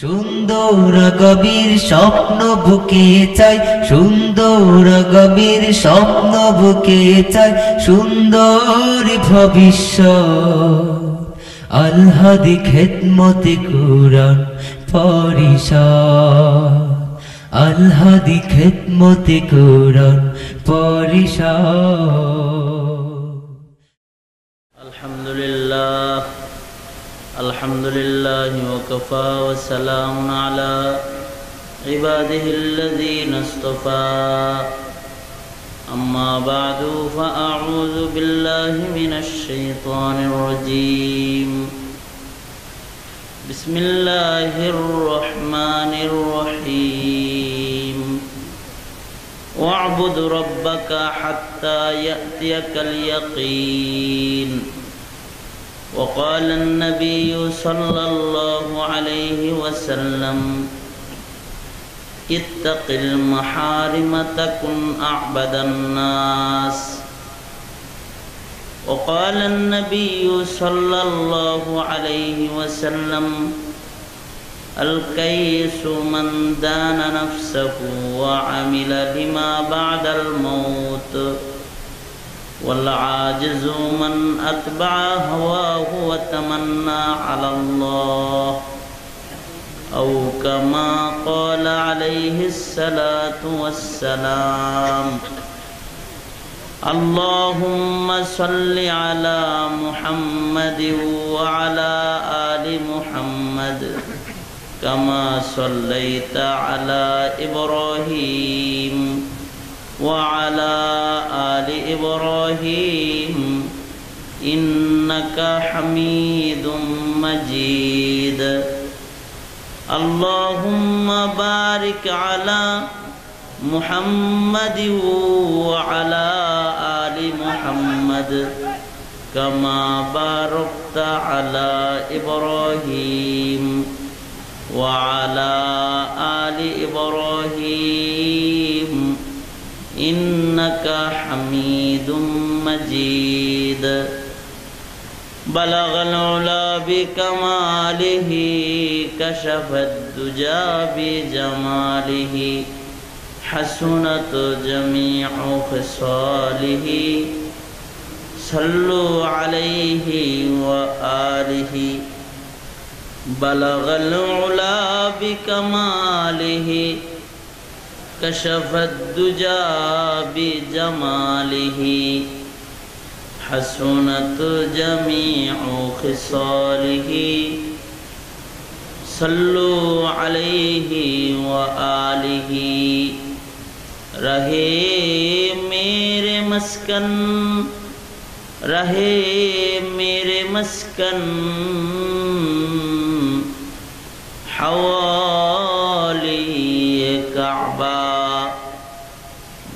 সুন্দর গভীর স্বপ্ন বুকে চাই, সুন্দর গভীর স্বপ্ন বুকে চাই, সুন্দর ভবিষ্যৎ। আল-হাদি খেদমতে কুরআন পরিষদ, আল-হাদি খেদমতে কুরআন পরিষদ। আলহামদুলিল্লাহ আলহামদুলিল্লাহি ওয়া কাফা ওয়া সালামুন আলা ইবাদিহিল্লাযীনা ইসতাফা আম্মা বা'দু ফাআউযু বিল্লাহি মিনাশ শাইতানির রাজীম বিসমিল্লাহির রহমানির রহিম ওয়া'বুদ রাব্বাকা হাত্তা ইয়াতিয়াকাল ইয়াকিন وقال النبي صلى الله عليه وسلم اتق المحارم تكن أعبد الناس وقال النبي صلى الله عليه وسلم الكيس من دان نفسه وعمل لما بعد الموت والعاجز من أتبع هواه وتمنى على الله أو كما قال عليه الصلاة والسلام اللهم صل على محمد وعلى آل محمد كما صليت على إبراهيم وعلى آل إبراهيم إنك حميد مجيد اللهم بارك على محمد وعلى آل محمد كما باركت على إبراهيم وعلى آل إبراهيم إنك حميد مجيد بلغ العلا بكماله كشف الدجى بجماله حسنت جميع خصاله صلوا عليه وآله بلغ العلا بكماله كشف الدجى بجماله حسنت جميع خصاله صلوا عليه وآله رہے میرے مسکن رہے میرے مسکن حوالی کعبہ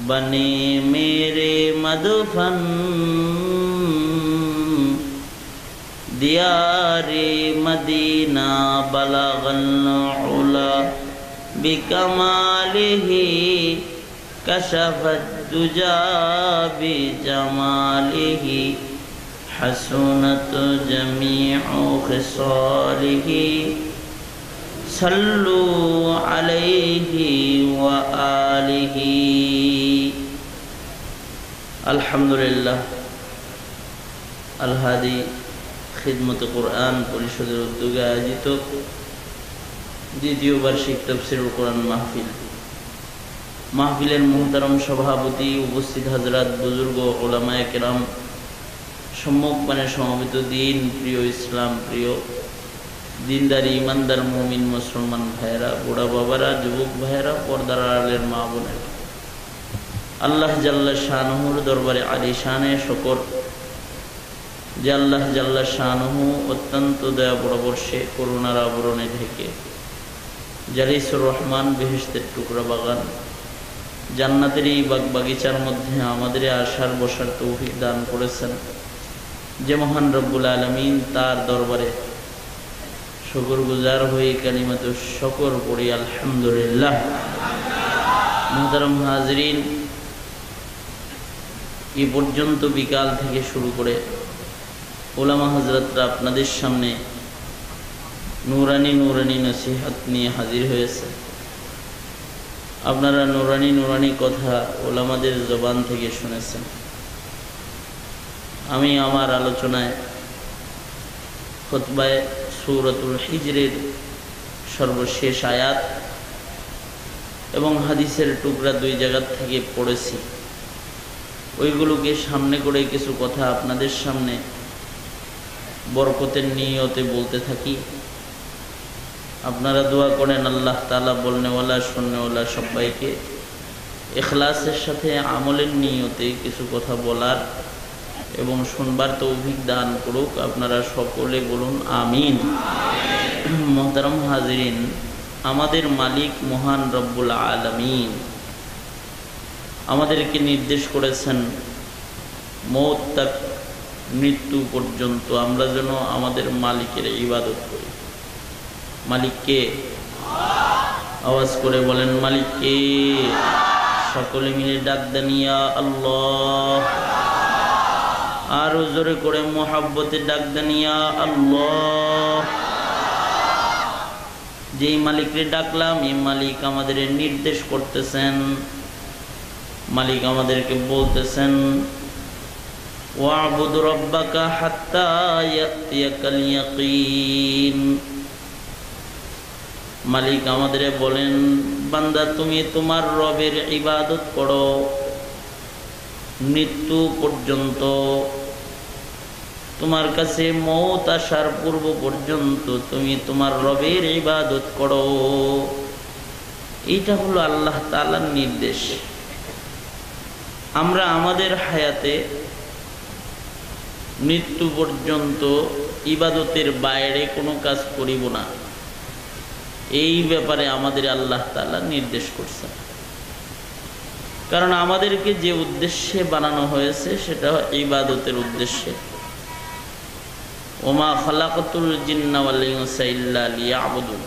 بنے میرے مدفن دیار مدینہ بلغ العلا بکمالہ کشف الدجى بجمالہ حسنت جمیع خصالہ صلوا عليه وآله আলহামদুলিল্লাহ আল-হাদি খিদমতে কুরআন পরিষদের উদ্যোগে আয়োজিত দ্বিতীয় বার্ষিক তাফসীরুল কুরআন মাহফিলের মুহতারম সভাপতি, উপস্থিত হযরত, বুজুর্গ, উলামায়ে কেরাম, সম্মুখপানে সমবেত দিন প্রিয়, ইসলাম প্রিয়, দিনদারি ইমানদার মুমিন মুসলমান ভাইয়েরা, বুড়া বাবারা, যুবক ভাইয়েরা, পর্দার আড়ালের মা বোনেরা, আল্লাহ জাল্লা শানুহুর দরবারে আলিশানে শকর যে আল্লাহ জাল্লা শানুহু অত্যন্ত দয়া বর্ষে করুণার আবরণে ঢেকে জালিসুর রহমান বেহেশতের টুকরা বাগান জান্নাতের এই বাগবাগিচার মধ্যে আমাদের আসার বসার তৌফিক দান করেছেন। যে মহান রব্বুল আলামিন, তার দরবারে শুকর গুজার হয়ে কালিমাতু শুকর পড়ি আলহামদুলিল্লাহ। মুহতারাম হাজরিন, এই পর্যন্ত বিকাল থেকে শুরু করে ওলামা হযরতরা আপনাদের সামনে নুরানি নুরানি নসিহত নিয়ে হাজির হয়েছে। আপনারা নুরানি নুরানি কথা ওলামাদের জবান থেকে শুনেছেন। আমি আমার আলোচনায় খুতবায়ে সূরাতুল হিজরের সর্বশেষ আয়াত এবং হাদিসের টুকরা দুই জায়গা থেকে পড়েছি। ওইগুলোকে সামনে করে কিছু কথা আপনাদের সামনে বরকতের নিয়তে বলতে থাকি। আপনারা দোয়া করেন আল্লাহ তাআলা বলনেওয়ালা শুননেওয়ালা সবাইকে ইখলাসের সাথে আমলের নিয়তে কিছু কথা বলার এবং শুনবার তৌফিক দান করুক। আপনারা সকলে বলুন আমিন। মুহতারাম হাজিরিন, আমাদের মালিক মহান রব্বুল আলামিন আমাদেরকে নির্দেশ করেছেন মওত তাক, মৃত্যু পর্যন্ত আমরা যেন আমাদের মালিকের ইবাদত করি। মালিককে আওয়াজ করে বলেন মালিককে। সকলে মিলে ডাক দেন ইয়া আল্লাহ। আরো জোরে করে মুহাব্বতে ডাক দেন ইয়া আল্লাহ। যেই মালিককে ডাকলাম এই মালিক আমাদের নির্দেশ করতেছেন। মালিক আমাদেরকে বলতেছেন ওয়া'বুদ রাব্বাকা হাত্তা ইয়াতিয়াকাল ইয়াকিন। মালিক আমাদের বলেন বান্দা তুমি তোমার রবের ইবাদত করো মৃত্যু পর্যন্ত, তোমার কাছে মওত আসার পূর্ব পর্যন্ত তুমি তোমার রবের ইবাদত করো। এইটা হলো আল্লাহ তাআলার নির্দেশ। আমরা আমাদের হায়াতে মৃত্যু পর্যন্ত ইবাদতের বাইরে কোনো কাজ করিব না, এই ব্যাপারে আমাদের আল্লাহ তাআলা নির্দেশ করছেন। কারণ আমাদেরকে যে উদ্দেশ্যে বানানো হয়েছে সেটা ইবাদতের উদ্দেশ্যে। ওমা খালাকাতুল জিন্না ওয়াল ইনসা ইল্লা লিয়াবুদুন।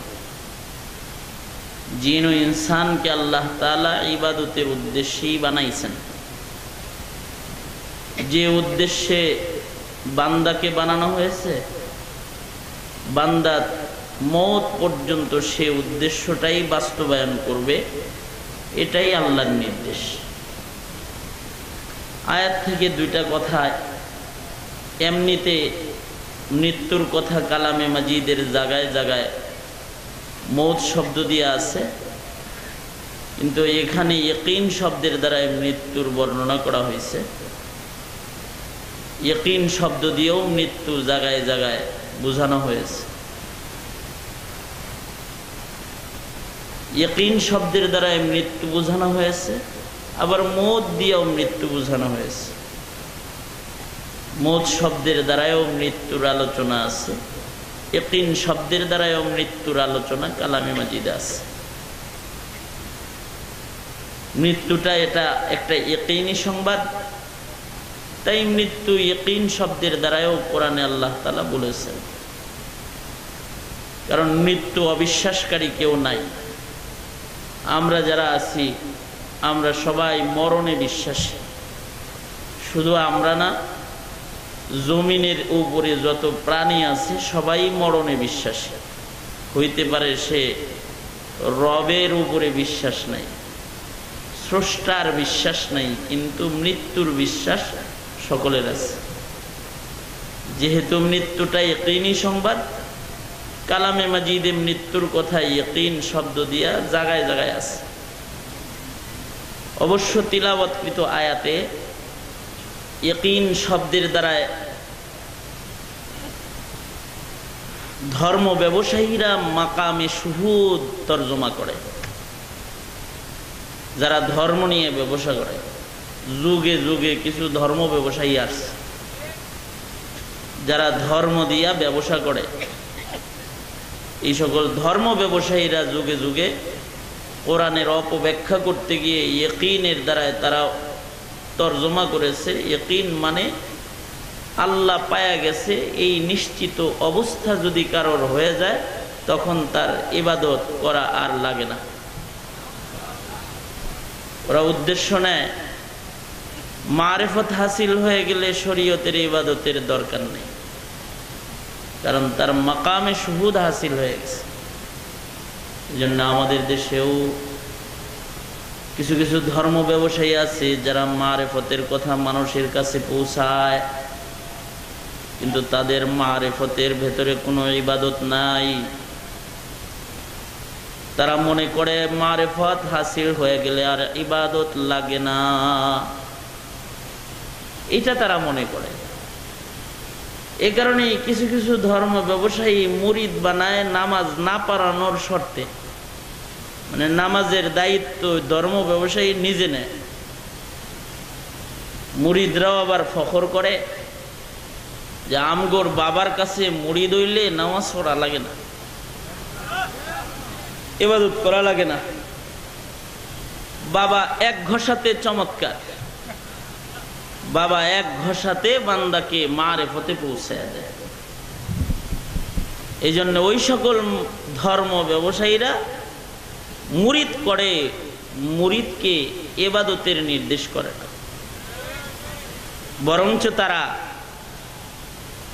জিন ও ইনসানকে আল্লাহ তাআলা ইবাদতের উদ্দেশ্যেই বানাইছেন। যে উদ্দেশ্যে বান্দাকে বানানো হয়েছে, বান্দা মওত পর্যন্ত সে উদ্দেশ্যটাই বাস্তবায়ন করবে, এটাই আল্লাহর নির্দেশ। আয়াত থেকে দুইটা কথা, এমনিতে মৃত্যুর কথা কালামে মাজিদের জায়গায় জায়গায় মওত শব্দ দিয়ে আছে, কিন্তু এখানে ইয়াকিন শব্দের দ্বারা মৃত্যুর বর্ণনা করা হয়েছে। ইয়াকিন শব্দ দিয়েও মৃত্যু জায়গায় জায়গায় বোঝানো হয়েছে। ইয়াকিন শব্দের দ্বারা মৃত্যু বোঝানো হয়েছে, আবার মওত দিয়েও মৃত্যু বোঝানো হয়েছে। মওত শব্দের দ্বারাও মৃত্যুর আলোচনা আছে, ইয়াকিন শব্দের দ্বারাও মৃত্যুর আলোচনা কালামে মাজিদে আছে। মৃত্যুটা এটা একটা ইয়াকিনী সংবাদ, তাই মৃত্যু ইয়াকিন শব্দের দ্বারাও কোরআনে আল্লাহ তাআলা বলেছেন। কারণ মৃত্যু অবিশ্বাসকারী কেউ নাই। আমরা যারা আছি আমরা সবাই মরণে বিশ্বাসী। শুধু আমরা না, জমিনের উপরে যত প্রাণী আছে সবাই মরণে বিশ্বাসী। হইতে পারে সে রবের উপরে বিশ্বাস নাই, স্রষ্টার বিশ্বাস নাই, কিন্তু মৃত্যুর বিশ্বাস সকলের আছে। যেহেতু মৃত্যুটা ইয়াকিনী সংবাদ, কালামে মাজিদে মৃত্যুর কথা ইয়াকিন শব্দ দিয়া জায়গায় জায়গায় আছে। অবশ্য তিলাওয়াতকৃত আয়াতে ইয়াকিন শব্দের দ্বারা ধর্ম ব্যবসায়ীরা মাকামে শুহুদ তর্জমা করে। যারা ধর্ম নিয়ে ব্যবসা করে, যুগে যুগে কিছু ধর্ম ব্যবসায়ী আসছে যারা ধর্ম দিয়া ব্যবসা করে। এই সকল ধর্ম ব্যবসায়ীরা যুগে যুগে কোরআনের অপব্যাখ্যা করতে গিয়ে ইয়াকিনের দ্বারায় তারা তর্জমা করেছে ইয়াকিন মানে আল্লাহ পায়া গেছে, এই নিশ্চিত অবস্থা যদি কারোর হয়ে যায় তখন তার ইবাদত করা আর লাগে না। ওরা উদ্দেশ্য নেয় মারিফত হাসিল হয়ে গেলে শরীয়তের ইবাদতের দরকার নেই। কারণ তার মাকামে শুহুদ হাসিল হয়ে গেছে। এই জন্য আমাদের দেশেও কিছু কিছু ধর্ম ব্যবসায়ী আছে যারা মারেফতের কথা মানুষের কাছে পৌঁছায়, কিন্তু তাদের মারেফতের ভেতরে কোনো ইবাদত নাই। তারা মনে করে মারেফত হাসিল হয়ে গেলে আর ইবাদত লাগে না, এটা তারা মনে করে। এই কারণে কিছু কিছু ধর্ম ব্যবসায়ী মুরিদ বানায় নামাজ না পড়ানোর শর্তে, মানে নামাজের দায়িত্ব ধর্ম ব্যবসায়ী নিজে নেয়। মুরিদরাও আবার ফখর করে যে আমগোর বাবার কাছে মুরিদ হইলে নামাজ পড়া লাগে না, ইবাদত করা লাগে না। বাবা এক ঘষাতে চমৎকার, বাবা এক ঘষাতে বান্দাকে মারেফতে পৌঁছায় দেয়। এই জন্য ওই সকল ধর্ম ব্যবসায়ীরা মুরিদ করে, মুরিদকে ইবাদতের নির্দেশ করে না, বরঞ্চ তারা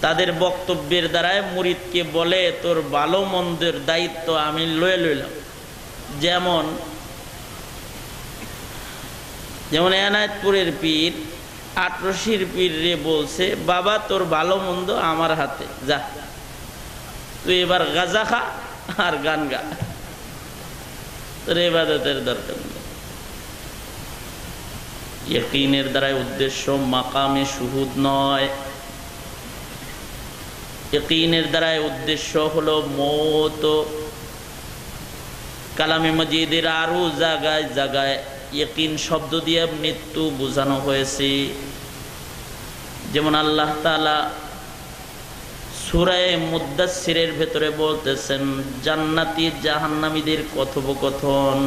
তাদের বক্তব্যের দ্বারায় মুরিদকে বলে তোর ভালো মন্দের দায়িত্ব আমি লয়ে লইলাম। যেমন এনায়েতপুরের পীর আটরশির পীর রে বলছে, বাবা তোর ভালো মন্দ আমার হাতে, যা তুই এবার গাজা খা আর গান গা, তোর ইবাদতের দরকার নেই। ইয়াকিনের দ্বারাই উদ্দেশ্য মাকামে শুহুদ নয়, ইয়াকিনের দ্বারাই উদ্দেশ্য হলো মওত। কালামে মাজিদের আরো জায়গায় জায়গায় ইয়াকিন শব্দ দিয়ে মৃত্যু বোঝানো হয়েছে। যেমন আল্লাহ তাআলা সূরা মুদ্দাসসিরের ভেতরে বলতেছেন জান্নাতি জাহান্নামীদের কথোপকথন,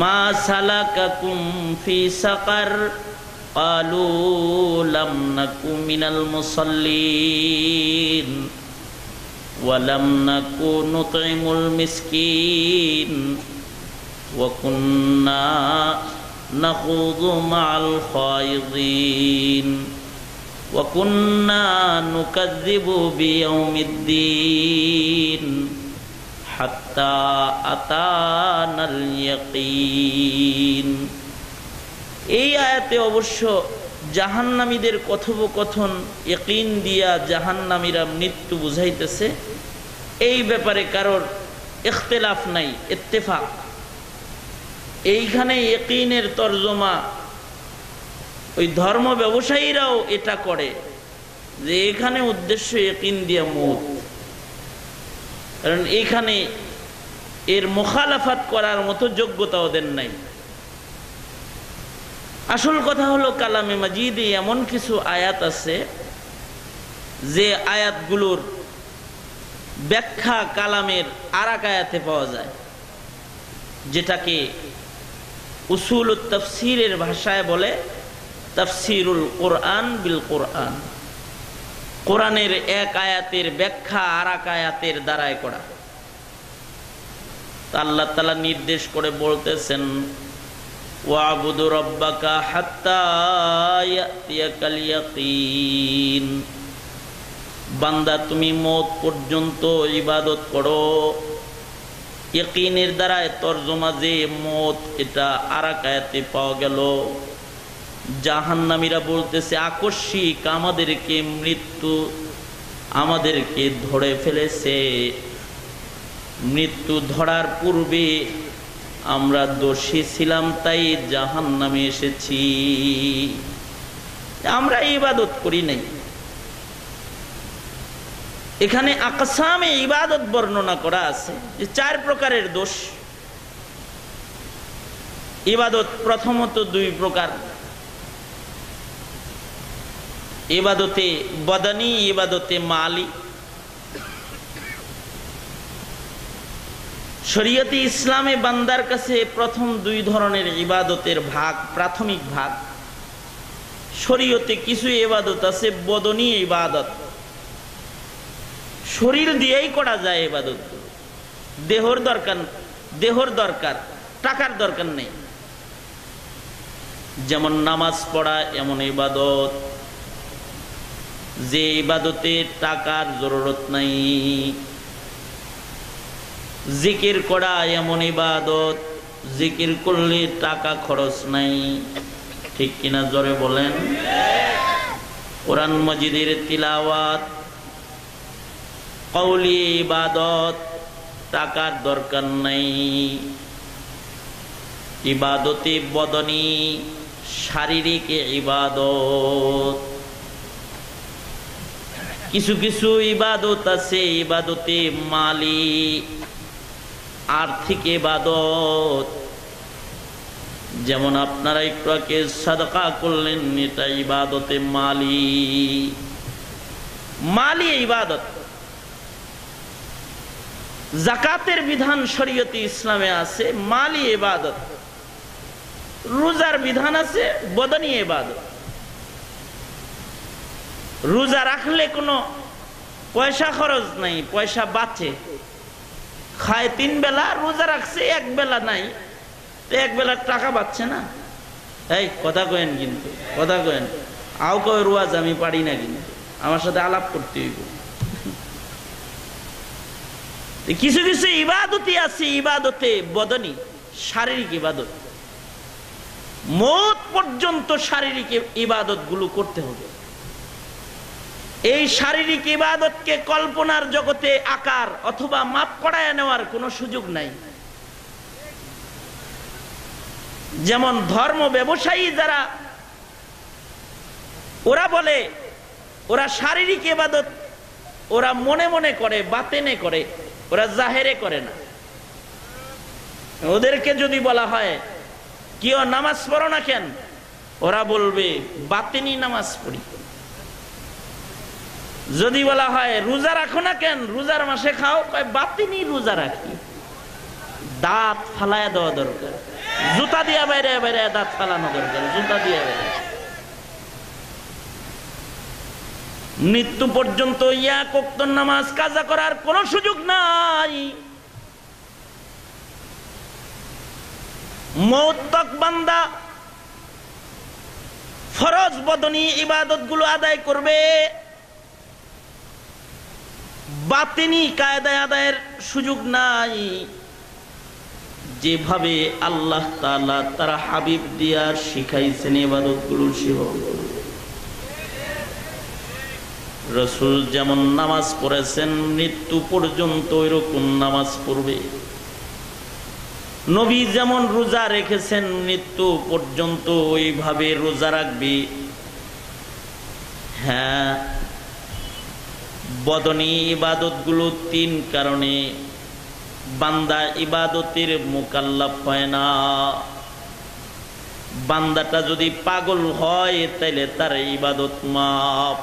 মা সালাকাকুম ফি সাকার ক্বালু লাম নাকু মিনাল মুসাল্লিন ওয়া লাম নাকু নুতঈমুল মিসকিন ওয়া কুন্না নাখুযু মা'আল খায়িদিন ওয়া কুন্না নুকাযযিবু বিয়াউমিদ্দিন হাত্তা আতানাল ইয়াকিন। এই আয়াতে অবশ্য জাহান্নামীদের কথোপকথন ইয়াকিন দিয়া জাহান্নামীরা মৃত্যু বুঝাইতেছে, এই ব্যাপারে কারোর ইখতিলাফ নাই, ইত্তেফাক। এইখানে ইয়াকিনের তরজমা ওই ধর্ম ব্যবসায়ীরাও এটা করে যে এখানে উদ্দেশ্য ইয়াকিন দিয়া মওত, কারণ এইখানে এর মুখালাফাত করার মতো যোগ্যতা ওদের নাই। আসল কথা হলো কালামে মাজিদে এমন কিছু আয়াত আছে যে আয়াতগুলোর ব্যাখ্যা কালামের আরেক আয়াতে পাওয়া যায়, যেটাকে উসুলুত তাফসীরের ভাষায় বলে তাফসীরুল কোরআন বিল কোরআন। কোরআনের এক আয়াতের ব্যাখ্যা আরেক আয়াতের দ্বারায় করা। আল্লাহ তাআলা নির্দেশ করে বলতেছেন ওয়াবুদু রাব্বাকা হাত্তা ইয়াতিয়াকাল ইয়াকিন, বান্দা তুমি মওত পর্যন্ত ইবাদত করো। ইয়াকিনের দ্বারায় তরজমা যে মওত, এটা আরেক আয়াতে পাওয়া গেল। জাহান্নামীরা বলতেছে আকস্মিক আমাদেরকে মৃত্যু আমাদেরকে ধরে ফেলেছে, মৃত্যু ধরার পূর্বে আমরা দোষী ছিলাম তাই জাহান্নামে এসেছি, আমরা ইবাদত করি নাই। এখানে আকসামে ইবাদত বর্ণনা করা আছে যে 4 প্রকারের দোষ। ইবাদত প্রথমত 2 প্রকার, ইবাদতে বদানি, ইবাদতে মালি। শরীয়তে ইসলামে বান্দার কাছে প্রথম 2 ধরনের ইবাদতের ভাগ, প্রাথমিক ভাগ। শরীয়তে কিছু ইবাদত আছে বদনী ইবাদত, শরীর দিয়েই করা যায় ইবাদত, দেহর দরকার, টাকার দরকার নেই। যেমন নামাজ পড়া এমন ইবাদত, যে ইবাদতে টাকার জরুরত নাই। জিকির করা এমন ইবাদত, জিকির করলে টাকা খরচ নাই, ঠিক কিনা জোরে বলেন। কোরআন মাজিদের তিলাওয়াত কওলি ইবাদত, টাকার দরকার নাই। ইবাদতে বদনী, শারীরিক ইবাদত। কিছু কিছু ইবাদত আছে ইবাদতে মালি, আর্থিক ইবাদত। যেমন আপনারা একটু আগে সাদকা করলেন, এটা ইবাদতে মালি, মালি ইবাদত। যাকাতের বিধান শরীয়তে ইসলামে আছে, মালি ইবাদত। রোজার বিধান আছে, বদনী ইবাদত। রোজা রাখলে কোনো পয়সা খরচ নাই, পয়সা বাঁচে। খায় 3 বেলা, রোজা রাখছে 1 বেলা নাই, তো 1 বেলার টাকা বাঁচছে না। এই কথা কয়েন, কিন্তু কথা কয়েন। আও কয় রোয়াজ আমি পারি না, কিন্তু আমার সাথে আলাপ করতে হইব। কিছু কিছু ইবাদতই আছে ইবাদতে বদনী, শারীরিক ইবাদত। মওত পর্যন্ত শারীরিক ইবাদত গুলো করতে হবে। এই শারীরিক ইবাদতকে কল্পনার জগতে আকার অথবা মাপ করায় নেওয়ার কোনো সুযোগ নাই। যেমন ধর্ম ব্যবসায়ী যারা, ওরা বলে ওরা শারীরিক ইবাদত ওরা মনে মনে করে, বাতেনে করে, ওরা জাহেরে করে না। ওদেরকে যদি বলা হয় কেউ নামাজ পড়ো না কেন, ওরা বলবে বাতেনি নামাজ পড়ি। যদি বলা হয় রোজা রাখো না কেন, রোজার মাসে খাও, কয় বাতেনি রোজা রাখি। দাঁত ফালায় দেওয়া দরকার, জুতা দিয়া বাইরে বাইরে দাঁত ফালানো দরকার, জুতা দিয়া বাইরে। মৃত্যু পর্যন্ত এক ওয়াক্ত নামাজ কাজা করার কোনো সুযোগ নাই। মওত তক বান্দা ফরজ বদনী ইবাদত গুলো আদায় করবে, বাতিনি কায়দায় আদায়ের সুযোগ নাই। যেভাবে আল্লাহ তাআলা তার হাবিব দিয়া শিখাইছেন ইবাদত গুলো সেভাবে। রাসূল যেমন নামাজ পড়েছেন, মৃত্যু পর্যন্ত ওইরকম নামাজ পড়বে। নবী যেমন রোজা রেখেছেন, মৃত্যু পর্যন্ত ওইভাবে রোজা রাখবে। হ্যাঁ, বদনী ইবাদত গুলো 3 কারণে বান্দা ইবাদতের মুকাল্লাফ হয় না। বান্দাটা যদি পাগল হয় তাহলে তার ইবাদত মাফ।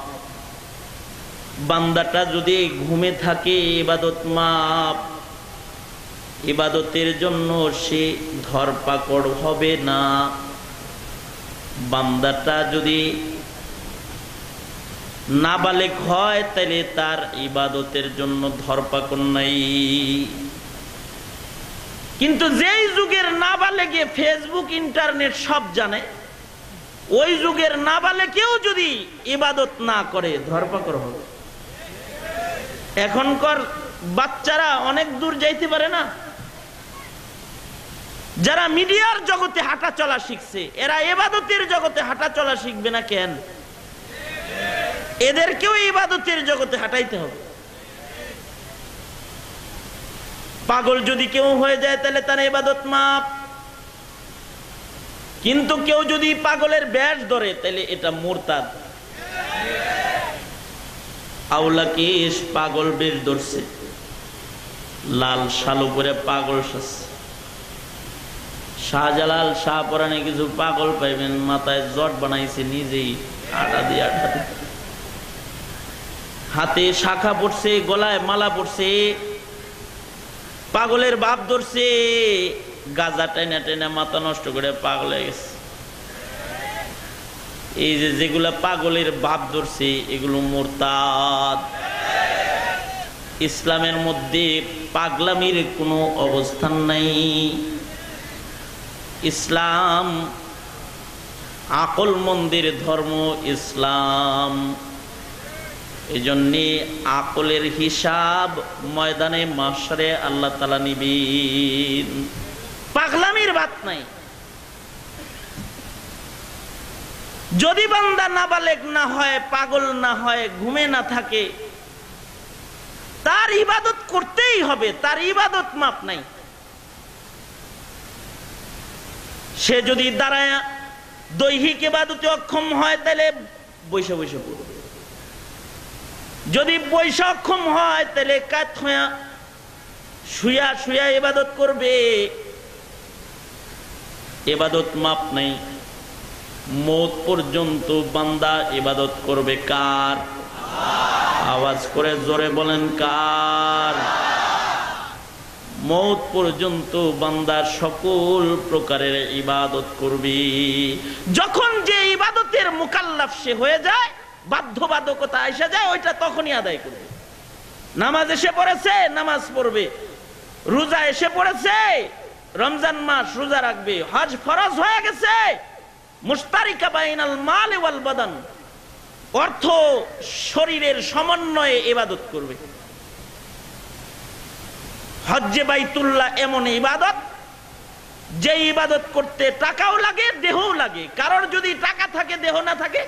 বান্দাটা যদি ঘুমে থাকে ইবাদত মাফ। ইবাদতের জন্য সে ধরপাকড় হবে না। বান্দাটা যদি নাবালেগ হয় তাহলে তার ইবাদতের জন্য ধরপাকড় নাই। কিন্তু যেই যুগের নাবালেগে ফেসবুক ইন্টারনেট সব জানে, ওই যুগের নাবালেগেও যদি ইবাদত না করে ধরপাকড় হবে। এখনকার বাচ্চারা অনেক দূর যাইতে পারে না। যারা মিডিয়ার জগতে হাঁটা চলা শিখছে, এরা ইবাদতের জগতে হাঁটা চলা শিখবে না কেন? এদেরকেও ইবাদতের জগতে হাঁটাইতে হবে। পাগল যদি কেউ হয়ে যায় তাহলে তার ইবাদত মাফ। কিন্তু কেউ যদি পাগলের ব্যাস ধরে তাহলে এটা মুরতাদ। আউলাকিস পাগল বেশ ধরছে, লাল শালু করে পাগল সাজছে। শাহজালাল শাহপরানে কিছু পাগল পাইবেন, মাথায় জট বানাইছে নিজেই, আটা দিয়ে আটা দিয়ে, হাতে শাখা পড়ছে, গলায় মালা পড়ছে, পাগলের বাপ ধরছে, গাজা টেনে টেনে মাথা নষ্ট করে পাগল হয়ে গেছে। এই যে যেগুলা পাগলের বাপ ধরছে এগুলো মুরতাদ। ইসলামের মধ্যে পাগলামির কোনো অবস্থান নাই। ইসলাম আকল মন্দির ধর্ম। ইসলাম এজন্যে আকলের হিসাব ময়দানে মাশরে আল্লাহ তাআলা নিবেন। পাগলামির বাত নাই। যদি বান্দা নাবালেগ না হয়, পাগল না হয়, ঘুমে না থাকে, তার ইবাদত করতেই হবে, তার ইবাদত মাপ নাই। সে যদি দাঁড়ায় দৈহিক ইবাদতে অক্ষম হয় তাহলে বৈশা বৈশা পড়বে, যদি বৈশা অক্ষম হয় তাহলে কাত হইয়া শুয়া শুয়া ইবাদত করবে। ইবাদত মাপ নাই। মওত পর্যন্ত বান্দা ইবাদত করবে কার? আওয়াজ করে জোরে বলেন কার? মওত পর্যন্ত বান্দা সকল প্রকারের ইবাদত করবে। যখন যে ইবাদতের মুকাল্লাফ সে হয়ে যায়, বাধ্যবাধকতা এসে যায়, ওইটা তখনই আদায় করবে। নামাজ এসে পড়েছে, নামাজ পড়বে। রোজা এসে পড়েছে, রমজান মাস রোজা রাখবে। হজ ফরজ হয়ে গেছে, মুশতারিকা বাইনাল মাল ওয়াল বাদান, অর্থ শরীরের সমন্বয়ে ইবাদত করবে। হজ্জে বাইতুল্লাহ এমন ইবাদত যে ইবাদত করতে টাকাও লাগে, দেহও লাগে। কারোর যদি টাকা থাকে, দেহ না থাকে,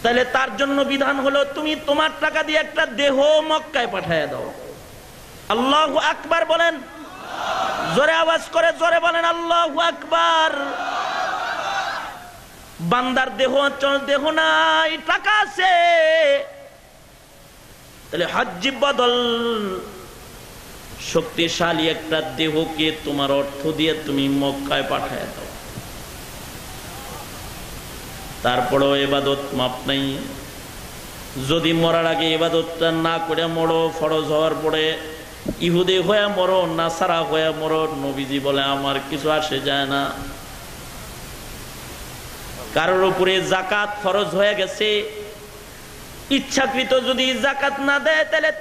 তাহলে তার জন্য বিধান হলো তুমি তোমার টাকা দিয়ে একটা দেহ মক্কায় পাঠায় দাও। আল্লাহু আকবার বলেন, জোরে আওয়াজ করে জোরে বলেন আল্লাহু আকবার। বান্দার দেহ নাই, টাকা আছে, তাহলে হজ্জি বদল শক্তিশালী একটা দেহকে তোমার অর্থ দিয়ে তুমি মক্কায় পাঠায় দাও। তারপরেও ইবাদত মাপ নাই। যদি মরার আগে ইবাদতটা না করে মরো, ফরজ হওয়ার পরে ইহুদি হয়ে মরো, নাসারা হয়ে মরো, নবীজি বলে আমার কিছু আসে যায় না। কারোর উপরে যাকাত ফরজ হয়ে গেছে, ইচ্ছাকৃত যদি যাকাত না দেয় তাহলে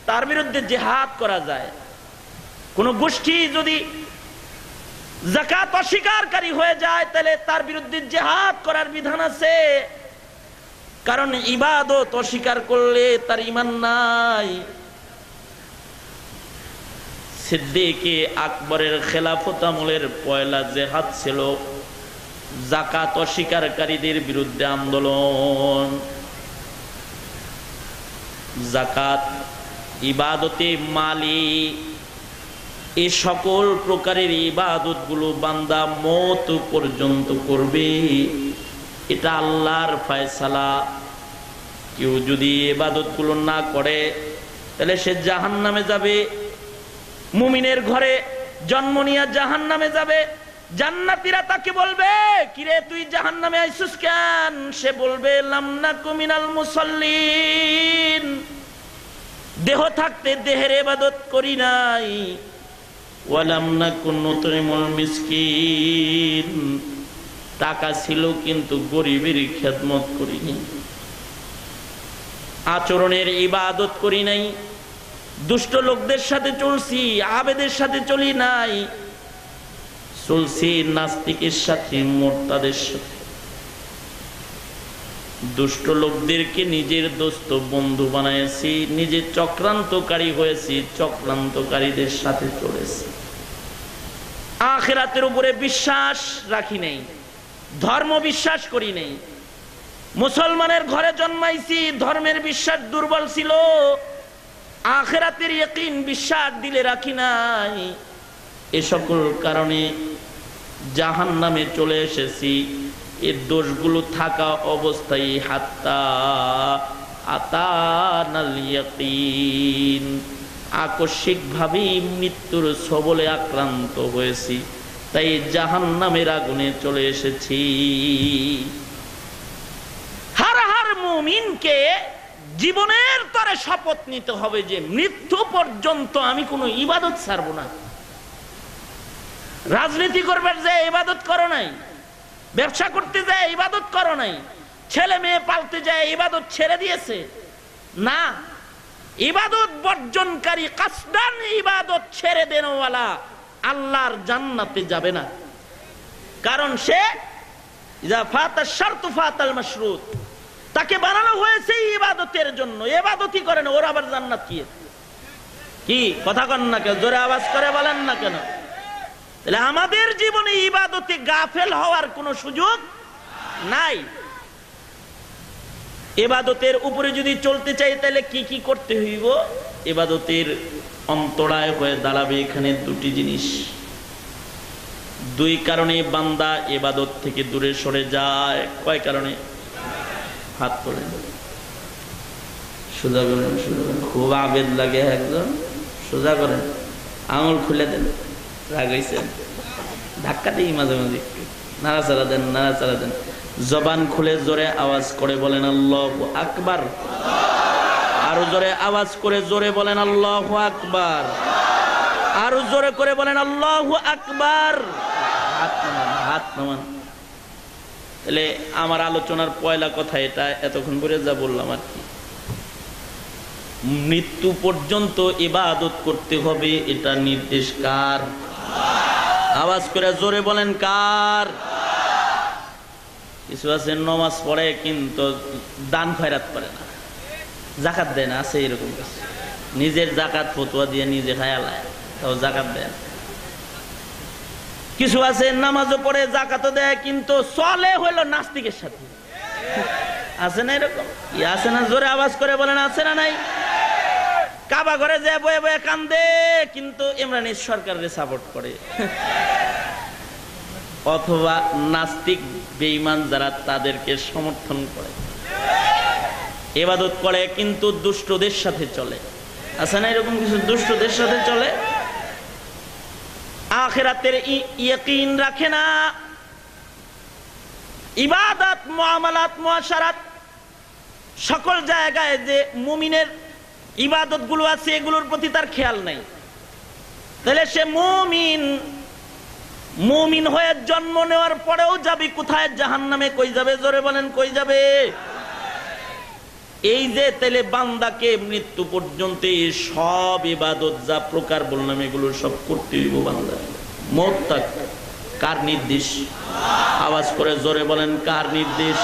তার বিরুদ্ধে জিহাদ করা যায়। কোন গোষ্ঠী যদি যাকাত অস্বীকারী হয়ে যায় তাহলে তার বিরুদ্ধে জিহাদ করার বিধান আছে। কারণ ইবাদত অস্বীকার করলে তার ঈমান নাই। সিদ্দিকে আকবরের খেলাফত আমলের পয়লা জিহাদ ছিল যাকাত অস্বীকারীদের বিরুদ্ধে আন্দোলন। যাকাত, ইবাদতে মালি, এই সকল প্রকারের ইবাদত গুলো বান্দা মওত পর্যন্ত করবে। এটা আল্লাহর ফয়সালা। কেউ যদি ইবাদত গুলো না করে তাহলে সে জাহান্নামে যাবে। মুমিনের ঘরে জন্ম নিয়ে জাহান্নামে যাবে। জান্নাতীরা তাকে বলবে, কিরে তুই জাহান্নামে আইছিস কেন? সে বলবে লাম নাকু মিনাল মুসাল্লিন, দেহ থাকতে দেহের ইবাদত করি নাই। ওয়ালাম নাকু নুতইমুল মিসকিন, টাকা ছিল কিন্তু গরিবের খেদমত করিনি। আচরণের ইবাদত করি নাই, দুষ্ট লোকদের সাথে চলছি, আবেদের সাথে চলি নাই, চলছি নাস্তিকের সাথে, মুরতাদের সাথে। দুষ্ট লোকদেরকে নিজের দোস্ত বন্ধু বানাইছি, নিজে চক্রান্তকারী হয়েছি, চক্রান্তকারীদের সাথে চলেছি। আখিরাতের উপরে বিশ্বাস রাখি নাই, ধর্ম বিশ্বাস করি নাই। মুসলমানের ঘরে জন্মাইছি, ধর্মের বিশ্বাস দুর্বল ছিল, আখিরাতের ইয়াকিন বিশ্বাস দিলে রাখি নাই। এ সকল কারণে জাহান্নামে চলে এসেছি। এর দোষগুলো থাকা অবস্থায় হাত্তা আতানাল ইয়াকিন, আকস্মিকভাবেই মৃত্যুর সবলে আক্রান্ত হয়েছি, তাই জাহান্নামের আগুনে চলে এসেছি। হার মুমিনকে জীবনের তরে শপথ নিতে হবে যে মৃত্যু পর্যন্ত আমি কোনো ইবাদত ছাড়বো না। রাজনীতি করবার যে ইবাদত করো নাই, ব্যবসা করতে যায় ইবাদত করো নাই, ছেলে মেয়ে পালতে যায় ইবাদত ছেড়ে দিয়েছে না। ইবাদত বর্জনকারী, কাসদান ইবাদত ছেড়ে দেনওয়ালা আল্লাহর জান্নাতে যাবে না। কারণ সে ইযা ফাতা শারতু ফাতাল মাশরুত, তাকে বানানো হয়েছে ইবাদতের জন্য, ইবাদতই করে না, ওর আবার জান্নাত কি? কি কথা কন না কেন? জোরে আওয়াজ করে বলেন না কেন? তাহলে আমাদের জীবনে ইবাদতে গাফেল হওয়ার কোনো সুযোগ নাই। ইবাদতের উপরে যদি চলতে চাই তাহলে কি কি করতে হইব? ইবাদতের অন্তরায় হয়ে দাঁড়াবে এখানে দুটি জিনিস। দুই কারণে বান্দা ইবাদত থেকে দূরে সরে যায়। কয় কারণে? হাত তোলেন, সোজা করেন, সোজা করেন। খুব আবেদ লাগে একজন, সোজা করেন, আঙুল খুলে দেন, রাগ হয়েছেন, ধাক্কা দিই মাঝে মাঝে, নাড়াচাড়া দেন, নাড়াচাড়া দেন। জবান খুলে জোরে আওয়াজ করে বলেন আল্লাহু আকবার। আরো জোরে আওয়াজ করে জোরে বলেন আল্লাহু আকবার। আরো জোরে করে বলেন আল্লাহু আকবার। হাত নামান, হাত নামান। তাহলে আমার আলোচনার পয়লা কথা এটা, এতক্ষণ পরে যা বললাম আর কি, মৃত্যু পর্যন্ত ইবাদত করতে হবে, এটা নির্দেশ কার? আওয়াজ করে জোরে বলেন কার? কিছু আছে নামাজ পড়ে কিন্তু দান খয়রাত করে না, যাকাত দেয় না, আছে এরকম কিছু। নিজের যাকাত ফতোয়া দিয়ে নিজে খায়ালায়, তাও যাকাত দেয় না। কিছু আছে নামাজও পড়ে যাকাতও দেয় কিন্তু চলে হইল নাস্তিকের সাথে, আছে না এরকম? আছে না? জোরে আওয়াজ করে বলেন আছে না নাই? কাবা ঘরে যে বয়ে বয়ে কান্দে কিন্তু ইমরান সরকারের সাপোর্ট করে। অথবা নাস্তিক বেঈমান যারা তাদেরকে সমর্থন করে। ইবাদত করে কিন্তু দুষ্টদের সাথে চলে, আছে না এরকম কিছু? দুষ্টদের সাথে চলে, আখিরাতের ইয়াকিন রাখে না। ইবাদত, মুআমালাত, মুআশারাত সকল জায়গায় যে মুমিনের ইবাদত গুলো আছে এগুলোর প্রতি তার খেয়াল নাই। তাহলে সে মুমিন, মুমিন হয়ে জন্ম নেওয়ার পরেও যাবে কোথায়? জাহান্নামে। কই যাবে? জোরে বলেন কই যাবে? এই যে তাহলে বান্দাকে মৃত্যু পর্যন্ত সব ইবাদত যা প্রকার বললাম এগুলো সব করতে হইব বান্দা। মওত কার নির্দেশ? আওয়াজ করে জোরে বলেন কার নির্দেশ?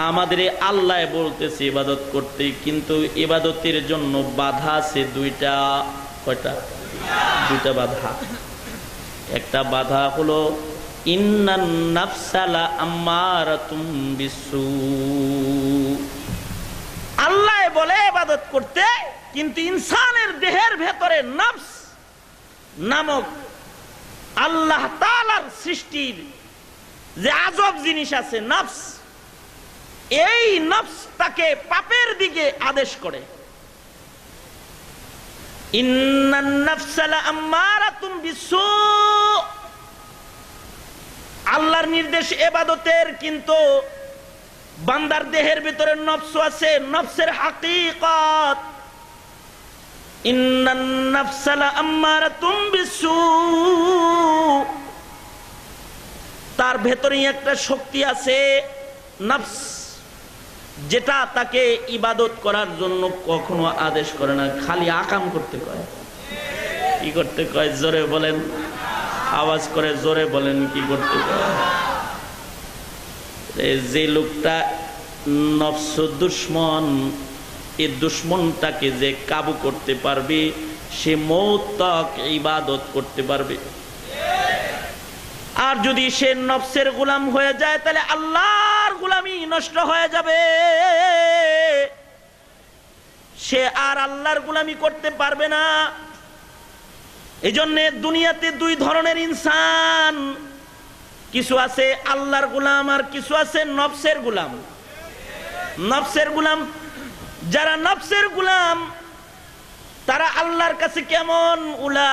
আমাদের আল্লাহ বলতেছে ইবাদত করতে, কিন্তু ইবাদতের জন্য বাধা আছে দুইটা। কয়টা? দুইটা বাধা। একটা বাধা হলো ইন্নান নাফসা লাআম্মারাতুম বিসু। আল্লাহ বলে ইবাদত করতে, কিন্তু ইনসানের দেহের ভেতরে নফস নামক আল্লাহ তাআলার সৃষ্টির যে আজব জিনিস আছে নফস, এই নফস তাকে পাপের দিকে আদেশ করে। ইন্নান নাফসা লাআম্মারাতুম বিসু। আল্লাহর নির্দেশ ইবাদতের, কিন্তু বান্দার দেহের ভিতরে নফস আছে, নফসের হাকিকত। ইন্নান নাফসা লাআম্মারাতুম বিসু। তার ভেতরে একটা শক্তি আছে নফস, যেটা তাকে ইবাদত করার জন্য কখনো আদেশ করে না, খালি আকাম করতে কয়। কি করতে কয়? জোরে বলেন, আওয়াজ করে জোরে বলেন কি করতে কয়? যে লোকটা নফস দুশ্মন, এই দুশ্মনটাকে যে কাবু করতে পারবে সে মওত তক ইবাদত করতে পারবে। আর যদি সে নফসের গোলাম হয়ে যায় তাহলে আল্লাহর গোলামি নষ্ট হয়ে যাবে, সে আর আল্লাহর গোলামি করতে পারবে না। এই জন্য দুনিয়াতে দুই ধরনের ইনসান, কিছু আছে আল্লাহর গোলাম আর কিছু আছে নফসের গোলাম। নফসের গোলাম, যারা নফসের গোলাম তারা আল্লাহর কাছে কেমন? উলাইকা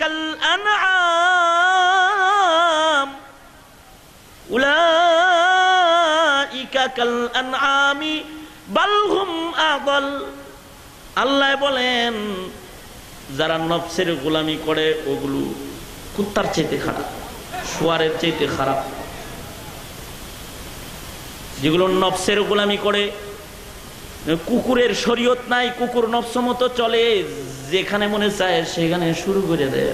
কাল আনআম, উলাইকা কাল আনআমি বাল হুম আযাল। আল্লাহ বলেন যারা নফসের গোলামি করে ওগুলো কুত্তার চাইতে খারাপ, শুয়ারের চাইতে খারাপ। যেগুলো নফসের গোলামি করে, কুকুরের শরীয়ত নাই, কুকুর নফস মতো চলে, যেখানে মনে চায় সেখানে শুরু করে দেয়,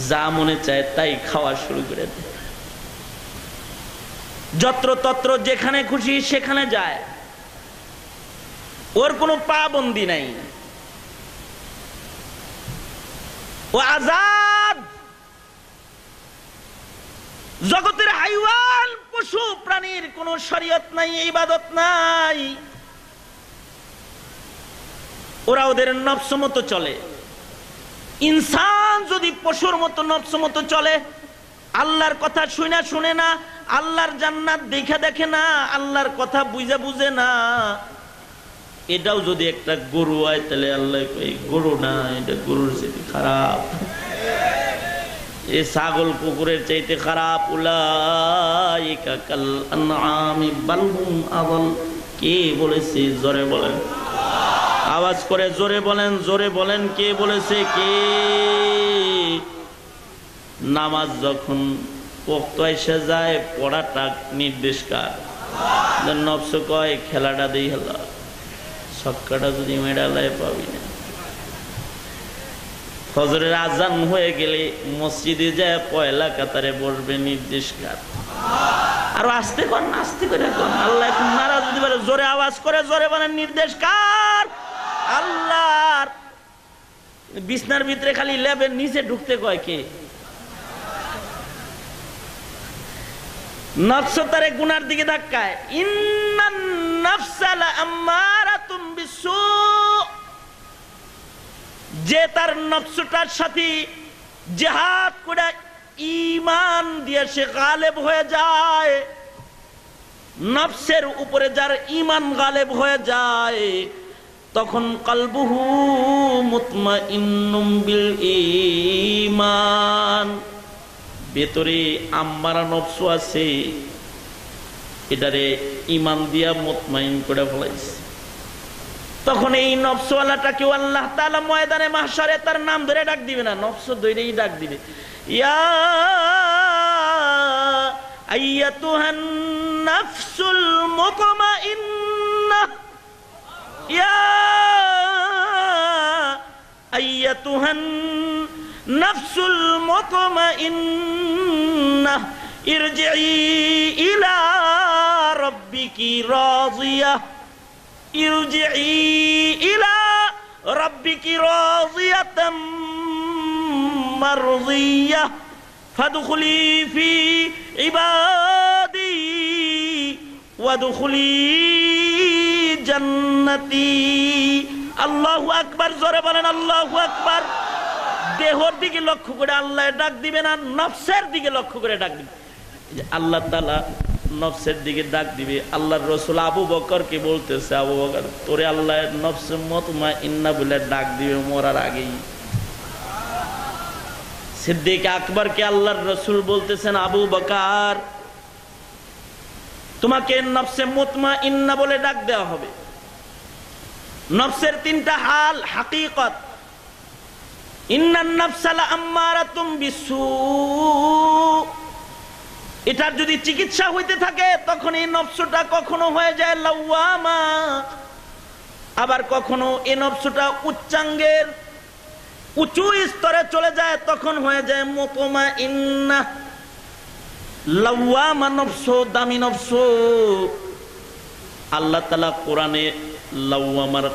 যা মনে চায় তাই খাওয়া শুরু করে দেয়। যত্রতত্র যেখানে খুশি সেখানে যায়, ওর কোনো পাবন্দি নাই, ও আজাদ। জগতের হাইওয়ান পশু প্রাণীর কোনো শরীয়ত নাই, ইবাদত নাই, ওরা ওদের নফস মতো চলে। ইনসান যদি পশুর মতো নফস মতো চলে, আল্লাহর কথা শুনে না, আল্লাহর জান্নাত দেখে না, আল্লাহর কথা বুঝে না, এটাও যদি একটা গরু হয় তাহলে আল্লাহ এই গরু না, এটা গরুর চাইতে খারাপ, এ ছাগল কুকুরের চাইতে খারাপ। উলাইকা কাল আনআমি বাল হুম আযাল। কে বলেছে? জোরে বলেন, আওয়াজ করে জোরে বলেন, জোরে বলেন, কে বলেছে? কে? নামাজ যখন ওয়াক্ত এসে যায়, পড়াটা নির্দেশ কার? নফস কয় খেলাটা দেই হলো, ছক্কাটা যদি মেডালায় পাবি না। ফজরের আজান হয়ে গেলে মসজিদে যায় পয়লা কাতারে বসবে, নির্দেশ কার? আর আস্তে কর, আস্তে করে কর, আল্লাহ এখন নারাজ হতে পারে। জোরে আওয়াজ করে জোরে বলেন, নির্দেশ কার? আল্লাহর। বিছনার ভিতরে খালি লেবের নিচে ঢুকতে কয় কে? নফস তারে গুনার দিকে ধাক্কায়। ইন্নান নাফসা লাআম্মারাতুম বিসু। যে তার নফসটার সাথে জিহাদ করে ঈমান দিয়ে সে গালেব হয়ে যায়, নফসের উপরে যার ঈমান গালেব হয়ে যায়, তখন কলবুহু মুতমাইন্নুম বিল ঈমান। ভেতরে আম্মারা নফস আছে, এটারে ঈমান দিয়া মুতমাইন করে ফেলাইছে। তখন এই নফসওয়ালাটাকে আল্লাহ তাআলা ময়দানে মাহশারে তার নাম ধরে ডাক দিবে না, নফস ধরেই ডাক দিবে, ইয়া আইয়াতুহান নাফসুল মুতমাইন্নাহ, ইয়া আইয়াতুহান নাফসুল মুতমাইন্নাহ ইরজিই ইলা রাব্বিকি রাদিয়াহ, ইরজিই ইলা রাব্বিকি রাদিয়াতাম মারদিয়াহ ফাদখুলি ফি ইবাদি ওয়াদখুলি জান্নাতি। আল্লাহু আকবার, জোরে বলেন আল্লাহু আকবার। দেহর দিকে লক্ষ্য করে আল্লাহ ডাক দিবে না, নফসের দিকে লক্ষ্য করে ডাক দিবে। আল্লাহ তাআলা নফসের দিকে ডাক দিবে। আল্লাহর রাসূল আবু বকরকে বলতেছে, আবু বকর তোরে আল্লাহ নফসে মুতমাইন্না বলে ডাক দিবে মরার আগেই। সিদ্দিক আকবরকে আল্লাহর রাসূল বলতেছেন, আবু বকর তোমাকে নফসে মুতমাইন্না বলে ডাক দেওয়া হবে। নফসের তিনটা হাল, হাকিকত। ইন্নান নাফসা লাআম্মারাতুম বিসু। এটার যদি চিকিৎসা হইতে থাকে তখন এই নফসটা কখনো হয়ে যায় লাওয়ামা, আবার কখনো এই নফসটা উচ্চাঙ্গের উঁচু স্তরে চলে যায়, তখন হয়ে যায় মুতমাইন্না। লাওয়ামা নফস, দামি নফস। আল্লাহ তাআলা কোরআনে লাওয়ামার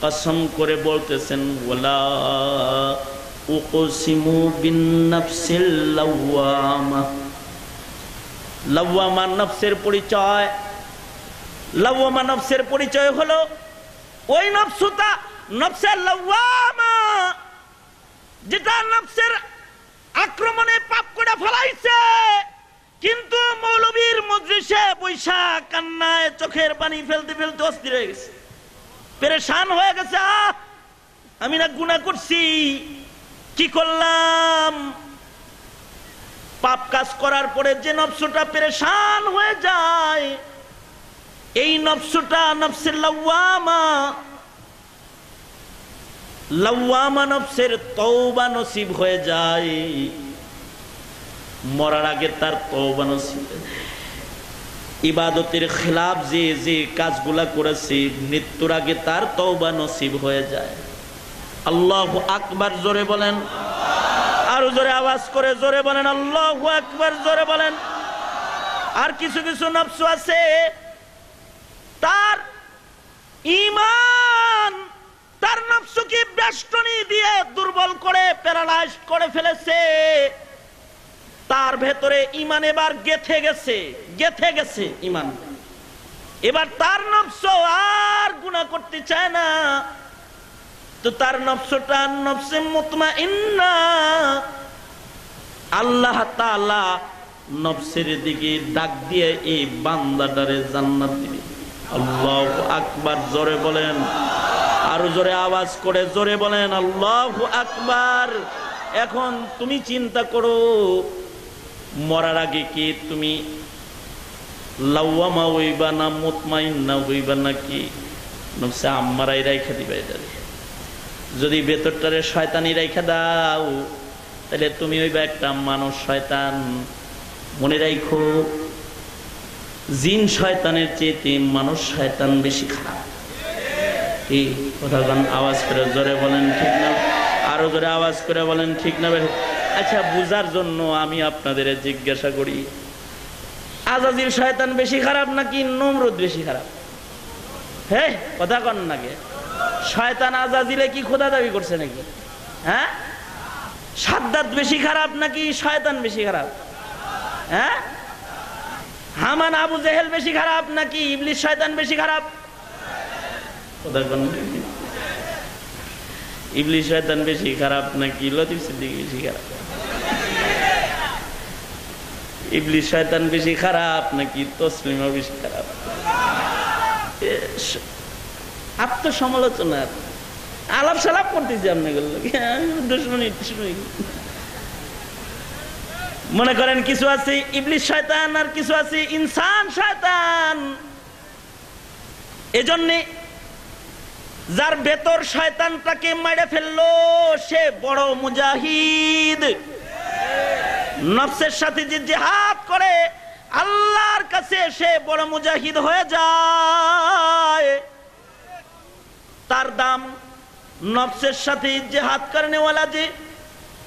কসম করে বলতেছেন, ওয়ালা উকসিমু বিন নাফসিল লাওয়ামা। লাওয়ামা নফসের পরিচয়, লাওয়ামা নফসের পরিচয় হলো ওই নফসটা, নফসের লাওয়ামা, যেটা নফসের আক্রমণে পাপ করে ফেলাইছে, কিন্তু মৌলবীর মজলিসে বৈশা কান্নায় চোখের পানি ফেলতে ফেলতে অস্থির হয়ে গেছে, পেরেশান হয়ে গেছে। আমি না গুনাহ করছি, কি করলাম? পাপ কাজ করার পরে যে নফসটা পেরেশান হয়ে যায়, এই নফসটা নফসের লাওয়ামা। লাওয়ামা নফসের তওবা নসিব হয়ে যায়, মরার আগে তার তওবা নসিব। ইবাদতের খিলাফ যে যে কাজগুলা করেছে, মৃত্যুর আগে তার তওবা নসিব হয়ে যায়। আল্লাহু আকবার, জোরে বলেন, আরো জোরে আওয়াজ করে জোরে বলেন আল্লাহু আকবার, জোরে বলেন আর কিছু কিছু নফস আছে তার ঈমান তার নফসকে বেষ্টনী দিয়ে দুর্বল করে প্যারালাইজ করে ফেলেছে, তার ভেতরে ঈমান এবার গেথে গেছে ঈমান। এবার তার নফস আর গুনাহ করতে চায় না, তো তার নফসটা নফসে মুতমাইন্না, আল্লাহ তাআলা নফসের দিকে ডাক দিয়ে এই বান্দাটারে জান্নাত দিবে। আল্লাহু আকবার, জোরে বলেন, আরো জোরে আওয়াজ করে জোরে বলেন আল্লাহু আকবার। এখন তুমি চিন্তা করো, মরার আগে কি তুমি লাওয়ামা হইবা না মুতমাইন্না হইবা নাকি নফসে আম্মারাই রাইখা দিবা? এটারে যদি ভেতরটারে শয়তানি রাইখা দাও তাহলে তুমি হইবা একটা মানুষ শয়তান। মনে রাখো, জিন শয়তানের চেয়ে মানুষ শয়তান বেশি খারাপ। এই কথা গান আওয়াজ করে জোরে বলেন ঠিক না? আরো জোরে আওয়াজ করে বলেন ঠিক না? আচ্ছা, বুঝার জন্য আমি আপনাদের জিজ্ঞাসা করি, আজাজিল শয়তান বেশি খারাপ নাকি নমরুদ বেশি খারাপ? হ্যাঁ, কথা কন নাকি? শয়তান আজাজিলে কি খোদা দাবি করছে নাকি? হ্যাঁ, সাদ্দাত বেশি খারাপ নাকি শয়তান বেশি খারাপ? হ্যাঁ, হামান আবু জেহেল বেশি খারাপ নাকি ইবলিস শয়তান বেশি খারাপ? কথা কন। ইবলিস শয়তান বেশি খারাপ নাকি লতিফ সিদ্দিকী বেশি খারাপ? ইবলিস শয়তান বেশি খারাপ নাকি তসলিমা বেশি খারাপ? আত্মসমালোচনার আলাপ সালাপ করতেছি আপনাদের। মনে করেন কিছু আছে ইবলিস শয়তান আর কিছু আছে ইনসান শয়তান। এজন্য যার ভেতর শয়তানটাকে মেরে ফেললো সে বড় মুজাহিদ। নফসের সাথে যে জিহাদ করে আল্লাহর কাছে সে বড় মুজাহিদ হয়ে যায়। তার দাম নফসের সাথে জিহাদ করনেওয়ালা যে,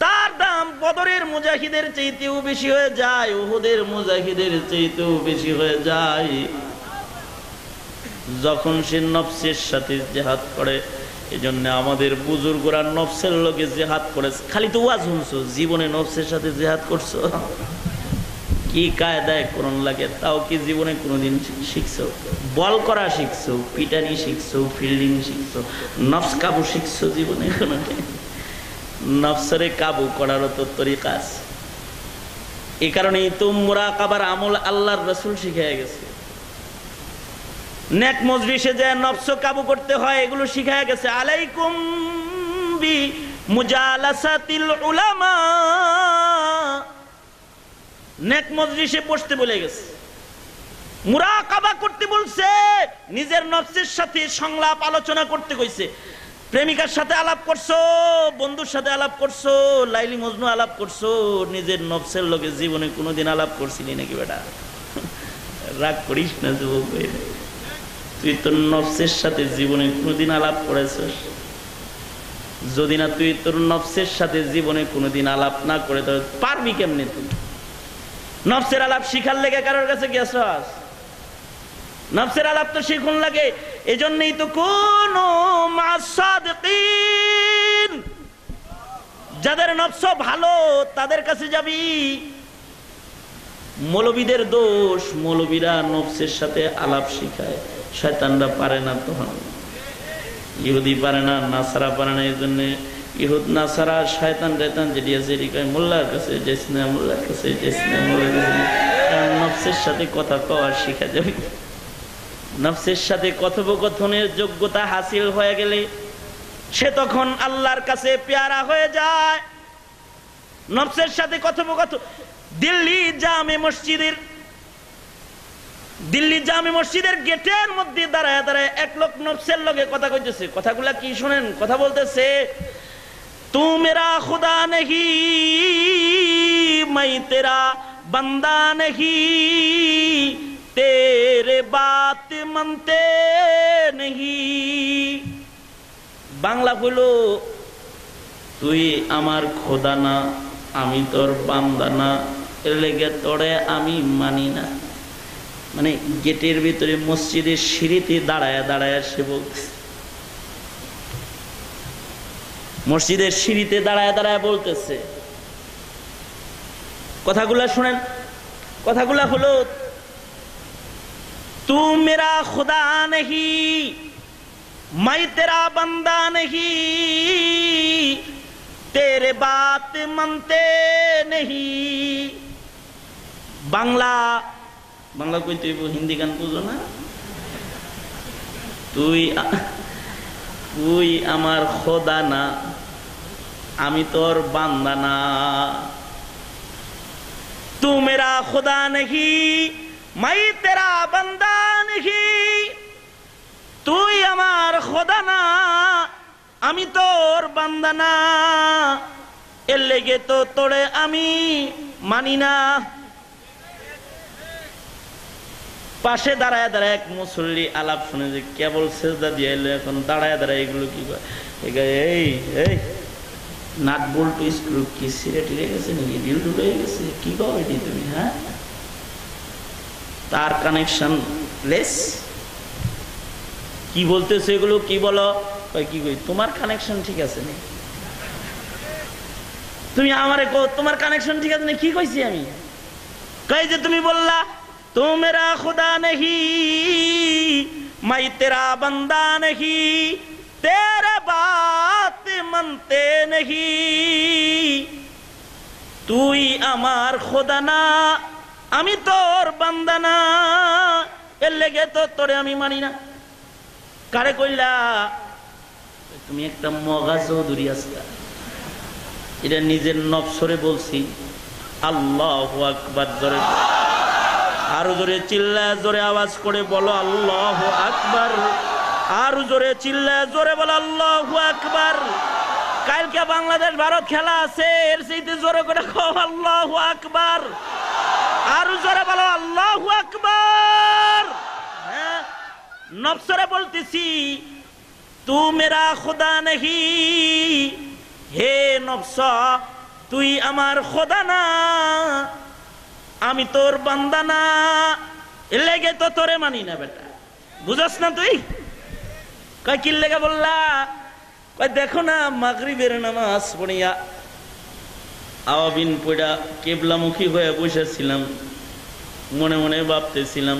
তার দাম বদরের মুজাহিদের চাইতেও বেশি হয়ে যায়, উহুদের মুজাহিদের চাইতেও বেশি হয়ে যায়। যখন সে নফসের সাথে জিহাদ করে, এজন্য আমাদের বুজুর্গরা নফসের লগে জিহাদ করে। খালি তো ওয়াজ শুনছো, জীবনে নফসের সাথে জিহাদ করছো? কি কায়দায় কোরআন লাগে তাও কি জীবনে কোনোদিন শিখছো? বল করা শিখছো, পিটানি শিখছো, ফিল্ডিং শিখছো, নফস কাবু শিখছো জীবনে? নফসরে কাবু করারও তো তরিকা আছে। এই কারণেই তো মুরাকাবার আমল আল্লাহর রাসূল শিখিয়ে গেছে। নেক মজলিসে যে নফস কাবু করতে হয় এগুলো শিখায়া গেছে। আলাইকুম বি মুজালাসাতিল উলামা, নেক মজলিসে বসতে বলে গেছে, মুরাকাবা করতে বলছে, নিজের নফসের সাথে সংলাপ আলোচনা করতে কইছে। প্রেমিকার সাথে আলাপ করছো, বন্ধুর সাথে আলাপ করছো, লাইলি মজনু আলাপ করছো, নিজের নফসের লগে জীবনে কোনোদিন আলাপ করছিলি নাকি বেটা? রাগ করিস না যুবক, তুই তোর নফসের সাথে জীবনে কোনোদিন আলাপ করেছিস? যদি না তুই তোর নফসের সাথে জীবনে কোনোদিন আলাপ না করে তো পারবি কেমনে? তুই নফসের আলাপ শিখার লেগে কারোর কাছে গেছস? নফসের আলাপ তো শিখুন লাগে। এজন্যই তো কোন মাসাদিকিন, যাদের নফস ভালো তাদের কাছে যাবি। মৌলবীদের দোষ, মৌলবীরা নফসের সাথে আলাপ শিখায়, শয়তানরা পারে না। তখন ইহুদি পারে না, নাসারা পারে না। এই জন্য ইহুদ নাসারা শয়তান রেতান যেটি আছে মোল্লার কাছে যাইস না, মোল্লার কাছে যাইস না, মোল্লার কাছে। নফসের সাথে কথা কওয়া শিখা যাবে। নফসের সাথে কথোপকথনের যোগ্যতা হাসিল হয়ে গেলে সে তখন আল্লাহর কাছে পেয়ারা হয়ে যায়। নফসের সাথে কথোপকথন। দিল্লি জামে মসজিদের গেটের মধ্যে দাঁড়ায় দাঁড়ায় এক লোক নফসের লগে কথা কইতেছে। কথাগুলা কি শুনেন? কথা বলতেছে, তু মেরা খুদা নেহি, मैं तेरा बंदा नहीं, तेरे बात मानते नहीं। বাংলা হলো, তুই আমার খোদা না, আমি তোর বান্দা না, এর লেগে তোরে আমি মানি না। মানে গেটের ভিতরে মসজিদের সিঁড়িতে দাঁড়ায় দাঁড়ায় সে বলতেছে, মসজিদের সিঁড়িতে দাঁড়ায় দাঁড়ায় বলতেছে। কথাগুলা শুনেন, কথাগুলা হলো, তু মেরা খুদা নহি, मैं तेरा बंदा नहीं, तेरे बात मानते नहीं। বাংলা বাংলা কই তুই হিন্দি গান বুঝো না? তুই আমার খোদা না, আমি তোর বান্দা না। तू मेरा खुदा नहीं, मैं तेरा बंदा नहीं। তুই আমার খোদা না, আমি তোর বান্দা না, এর লেগে তো তোরে আমি মানি না। পাশে দাঁড়ায় দাঁড়ায় এক মুসল্লি আলাপ শুনে যে কেবল সেজদা দিয়ে এলো, এখন দাঁড়ায় দাঁড়ায় এগুলো কি এই এই নাট বল্টু স্ক্রু কি সিরে টিরে গেছে নাকি, ডিল টুটে গেছে, কি কও এটি তুমি? হ্যাঁ, তার কানেকশন লেস। কি বলতেছে এগুলো? কি বলো? কি কই, তোমার কানেকশন ঠিক আছে না, তুমি আমারে কো তোমার কানেকশন ঠিক আছে না, কি কইছি আমি? কই যে তুমি বললা তু মেরা খুদা নহি, मैं तेरा बंदा नहीं, तेरे बात मानते नहीं। তুই আমার খোদা না, আমি তোর বান্দা না, এর লেগে তো তোরে আমি মানি না। কারে কইলা? তুমি একটা মগা চৌধুরী আসতা, এটা নিজের নফসরে বলছি। আল্লাহু আকবার। জোরে আরো জোরে চিল্লায় জোরে আওয়াজ করে বলো আল্লাহু আকবার। আরো জোরে চিল্লায় জোরে বলো আল্লাহু আকবার। কালকে বাংলাদেশ ভারত খেলা আছে, এর চাইতে জোরে করে কও আল্লাহু আকবার। আরো জোরে বলো আল্লাহু আকবার। হ্যাঁ, নফসরে বলতেছি, তু মেরা খুদা নহি, হে নফস তুই আমার খোদা না, আমি তোর বান্দা না, লেগে তো তোরে মানি না। বেটা বুঝস না তুই? কয় কি লেগে বললা? কয় দেখো না, মাগরিবের নামাজ পড়িয়া আওয়াবিন পড়া কেবলামুখী হয়ে বসেছিলাম, মনে মনে ভাবতেছিলাম,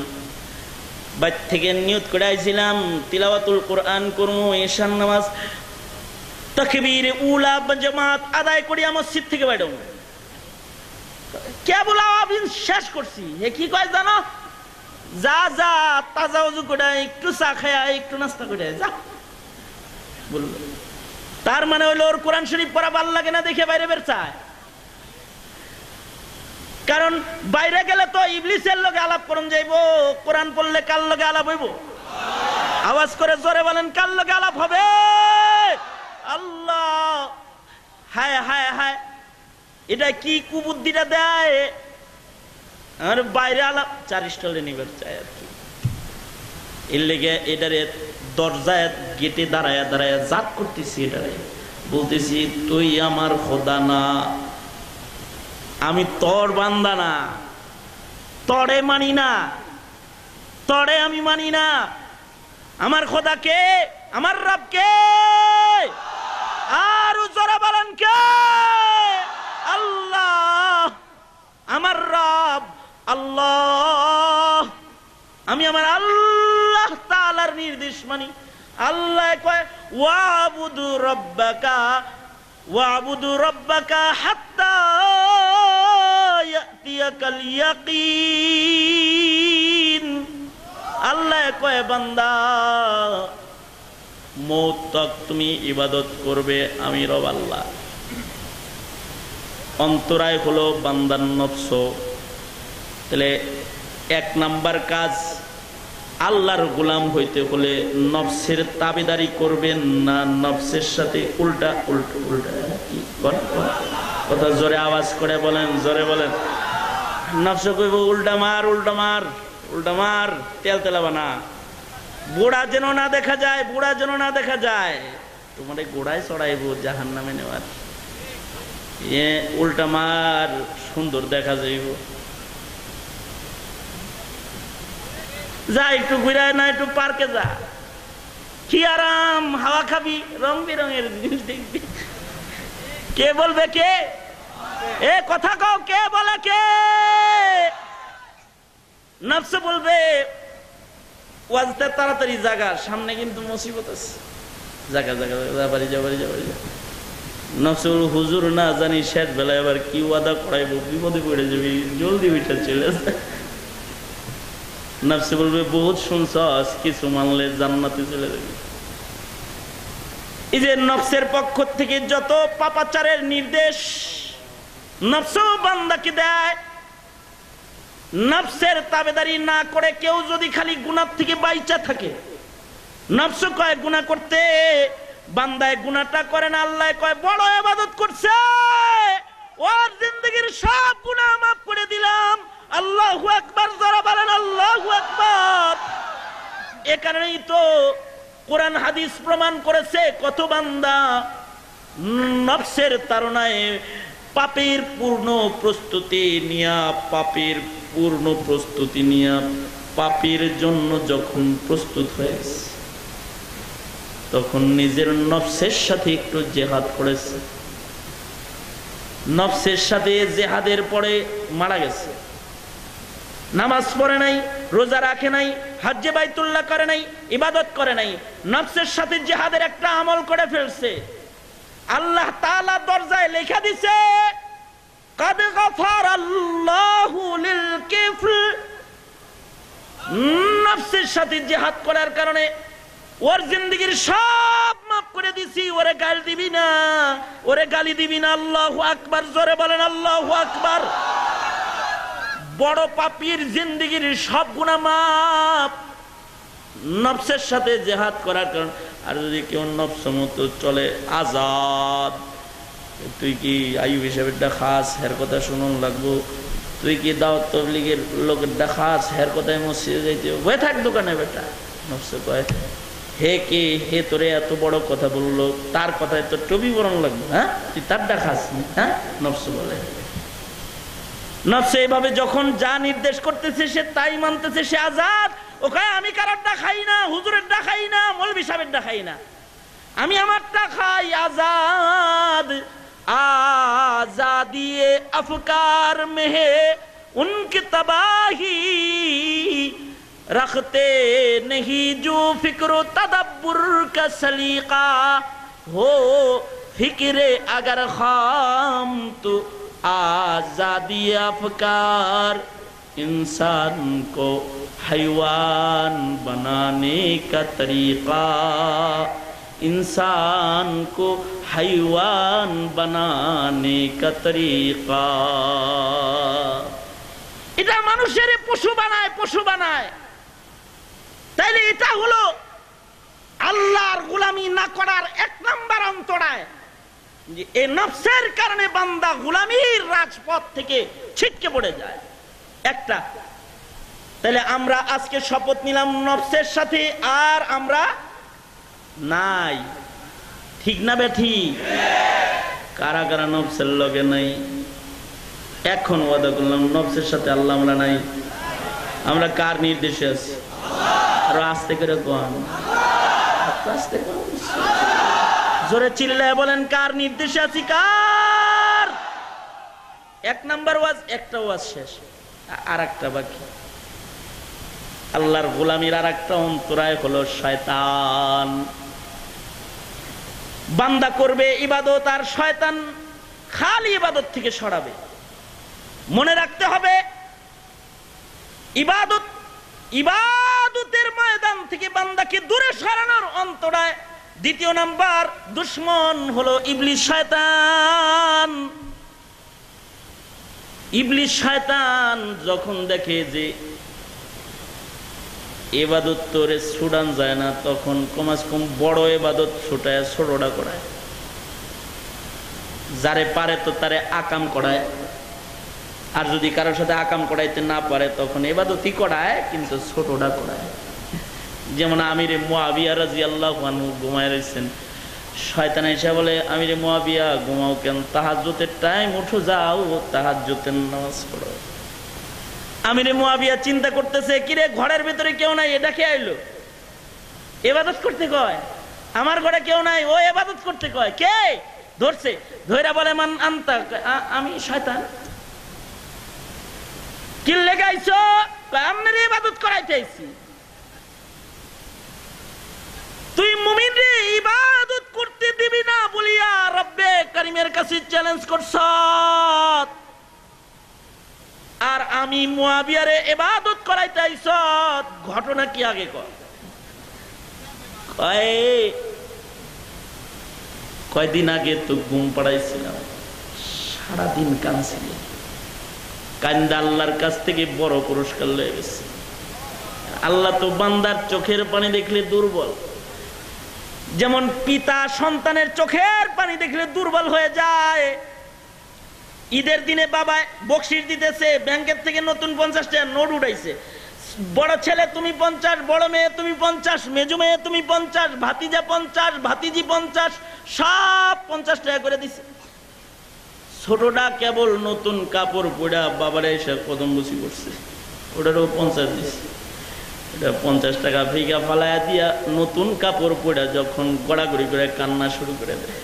বাইর থেকে নিয়ত করে আইছিলাম তিলাওয়াতুল কোরআন করবো, এশার নামাজ তাকবীর উলা জামাত আদায় করিয়া মসজিদ থেকে বাইর হবো। কেবল আওয়াবিন শেষ করছি, এ কি কয় জানো? যা যা তাজা উজু করে একটু চা খায়া একটু নাস্তা করে যা বললো। তার মানে হইলো ওর কোরআন শরীফ পড়া ভাল লাগে না দেখে বাইরে বের চায়। কারণ বাইরে গেলে তো ইবলিসের লগে আলাপ করন যাইবো, কোরআন পড়লে কার লগে আলাপ হইব? আওয়াজ করে জোরে বলেন, কার লগে আলাপ হবে? আল্লাহ। হায় হায় হায়, এটা কি কুবুদ্ধিটা দেয়? আর বাইরে আলাপ 4 স্টলে নিবে চায় আর কি। এর লেগে এটারে দরজায় গেটে দাঁড়ায় দাঁড়ায় জাত করতেছি, এটারে বলতেছি তুই আমার খোদা না, আমি তোর বান্দা না, তরে মানি না, তরে আমি মানি না। আমার খোদা কে? আমার রব কে? আর জোরে বলেন কে? আল্লাহ। আমার রব আল্লাহ। আমি আমার আল্লাহ তাআলার নির্দেশ মানি। আল্লাহ কয় ওয়াবুদু রাব্বাকা ওয়াবুদু রাব্বাকা হাত্তা ইয়াতিয়াকাল ইয়াকিন। আল্লাহ কয় বান্দা মওত তক তুমি ইবাদত করবে, আমি রব আল্লাহ। অন্তরায় হলো বান্দার নফস। তাহলে 1 নাম্বার কাজ, আল্লাহর গোলাম হইতে হলে নফসের তাবেদারি করবেন না, নফসের সাথে উল্টা উল্টা উল্টা কথা জোরে আওয়াজ করে বলেন, জোরে বলেন। নফস কইব উল্টা মার উল্টা মার উল্টা মার, তেল তেলাবা না, গোড়া যেন না দেখা যায়, বুড়া যেন না দেখা যায়, তোমার গোড়ায় চড়াইব জাহান্নামে নেওয়ার। উল্টা মার, সুন্দর দেখা যাইব। যা একটু ঘুরে না, একটু পার্কে যা, কি আরাম, হাওয়া খাবি, রং বেরঙের জিনিস দেখবি। কে বলবে? কে এ কথা কও, কে বলে? কে? নফস বলবে ওয়াজটা তাড়াতাড়ি জাগা, সামনে কিন্তু মুসিবত আছে, জাগা জাগা জাগা, বাড়ি যা বাড়ি যা বাড়ি যা। নফস বলবে হুজুর না জানি শেষ বেলায় আবার কি ওয়াদা করাইবো, বিপদে পড়ে যাবি, জলদি উঠে চলে আসে। নফস বলবে বহুত শুনছস, কিছু মানলে জান্নাতে চলে যাবি। এই যে নফসের পক্ষ থেকে যত পাপাচারের নির্দেশ নফস বান্দাকে দেয়, নফসের তাবেদারি না করে কেউ যদি খালি গুনাহ থেকে বাইচা থাকে, নফস কয় গুনাহ করতে, বান্দায় গুনাহটা করে না, আল্লাহ কয় বড় ইবাদত করছে, ওর জিন্দেগীর সব গুনাহ মাফ করে দিলাম। আল্লাহু আকবার, যারা বলেন আল্লাহু আকবার। এ কারণেই তো কোরআন হাদিস প্রমাণ করেছে কত বান্দা নফসের তাড়নায় পাপের পূর্ণ প্রস্তুতি নিয়া, পাপের জন্য যখন প্রস্তুত হয়েছে তখন নিজের নফসের সাথে একটু জেহাদ করেছে, নফসের সাথে জেহাদের পরে মারা গেছে। নামাজ পড়ে নাই, রোজা রাখে নাই, হজ্জে বাইতুল্লাহ করে নাই, ইবাদত করে নাই, নফসের সাথে জিহাদের একটা আমল করে ফেলছে। আল্লাহ তাআলা দরজায় লেখা দিছে কাদ গফারাল্লাহু লিল কিফর। নফসের সাথে জিহাদ করার কারণে ওর জিন্দেগীর সব মাফ করে দিছি, ওরে গাল দিবি না, ওরে গালি দিবি না। আল্লাহু আকবার, জোরে বলেন আল্লাহু আকবার। বড় পাপীর জিন্দেগীর সব গুনাহ মাফ নফসের সাথে জিহাদ করার কারণ। আর যদি কেউ নফস মতো চলে, আজাদ। তুই কি আইয়ুব হিসাবের খাস, হের কথা শুনুন লাগবো। তুই কি দাওয়াত তাবলীগের লোকের খাস, হের কথায় মসজিদে যাইতে হয়ে থাক দোকানে বেটা। নফস কয় হে কে, হে তোরে এত বড় কথা বললো, তার কথায় তো টবি বরণ লাগবে। হ্যাঁ, তুই তারটা খাস নি? হ্যাঁ, নফস বলে। নফস এইভাবে যখন যা নির্দেশ করতেছে সে তাই মানতেছে, সে আজাদ। ওখানে আমি কারোরটা খাই না, হুজুরেরটা খাই না, মৌলভী সাহেবেরটা খাই না, আমি আমারটা খাই। আজাদ आजादी अफकार में है उनकी तबाही रखते नहीं जो फिक्र तदब्बुर का सलीका हो फिक्रे अगर खाम तो आजादी अफकार इंसान को हैवान बनाने का तरीका इंसान को हैवान बनाने का तरीका। এটা মানুষের পশু বানায়। তাইলে এটা হলো আল্লাহর গোলামি না করার এক নাম্বার অন্তরায়, যে এই নফসের কারণে বান্দা গোলামির রাজপথ থেকে ছিটকে পড়ে যায় একটা। তাহলে আমরা আজকে শপথ নিলাম নফসের সাথে আর আমরা নাই, ঠিক না বেঠি? কারা কারা নফসের লগে নাই? এখন ওয়াদা করলাম নফসের সাথে আল্লাহ আমরা নাই। আমরা কার নির্দেশে আছি? আর আস্তে করে কোন, আস্তে জোরে চিল্লায় বলেন কার নির্দেশে আছি? কার? এক নাম্বার ওয়াজ, একটা ওয়াজ শেষ, আর একটা বাকি। আল্লাহর গোলামির আর একটা অন্তরায় হলো শয়তান। বান্দা করবে ইবাদত আর শয়তান খালি ইবাদত থেকে সরাবে। মনে রাখতে হবে ইবাদতের ময়দান থেকে বান্দাকে দূরে সরানোর অন্তরায় দ্বিতীয় নাম্বার দুশমন হলো ইবলিস শয়তান। ইবলিস শয়তান যখন দেখে যে ইবাদত তোরে ছুটান যায় না, তখন কমাস কম বড় ইবাদত ছুটায় ছোটটা করায়। যারে পারে তো তারে আকাম করায়, আর যদি কারোর সাথে আকাম করাইতে না পারে তখন ইবাদতই করায় কিন্তু ছোটটা করায়। যেমন আমিরে মুআবিয়া রাদিয়াল্লাহু আনহু ঘুমায় রয়েছেন, শয়তান এসে বলে আমিরে মুআবিয়া ঘুমাও কেন? তাহাজ্জুদের টাইম, উঠো যাও তাহাজ্জুদের নামাজ পড়ো। আমিরে মুয়াবিয়া চিন্তা করতেছে, কিরে ঘরের ভিতরে কেউ নাই, এটা কে আইলো? ইবাদত করতে কয়, আমার ঘরে কেউ নাই, ও ইবাদত করতে কয়, কে? ধরছে, ধইরা বলে মান আনতা, আমি শয়তান। কি লেগাইছো? আপনার ইবাদত করাইতে আইছি। তুই মুমিন রে, ইবাদত করতে দিবি না বলিয়া রব্বে কারীমের কাছে চ্যালেঞ্জ করছ, আর আমি মুয়াবিয়ারে ইবাদত করাইতে আইছ। ঘটনা কি আগে কয়? কয়দিন আগে তো ঘুম পাড়াইছিলাম, সারাদিন কাঁদছিল, কান্দা আল্লাহর কাছ থেকে বড় পুরস্কার লয়ে গেছে। আল্লাহ তো বান্দার চোখের পানি দেখলে দুর্বল, যেমন পিতা সন্তানের চোখের পানি দেখলে দুর্বল হয়ে যায়। ঈদের দিনে বাবা বকশিশ দিতেছে, ব্যাংকের থেকে নতুন 50 টাকা নোট উঠাইছে, বড় ছেলে তুমি 50, বড় মেয়ে তুমি 50, মেজু মেয়ে তুমি 50, ভাতিজা 50, ভাতিজি 50, সব 50 টাকা করে দিছে। ছোটটা কেবল নতুন কাপড় পরা বাবারে এসে কদম বুঝি করছে, ওটারও 50 দিছে। এটা 50 টাকা ফিকা ফালাইয়া দিয়া নতুন কাপড় পরা যখন গড়াগড়ি করে কান্না শুরু করে দেয়,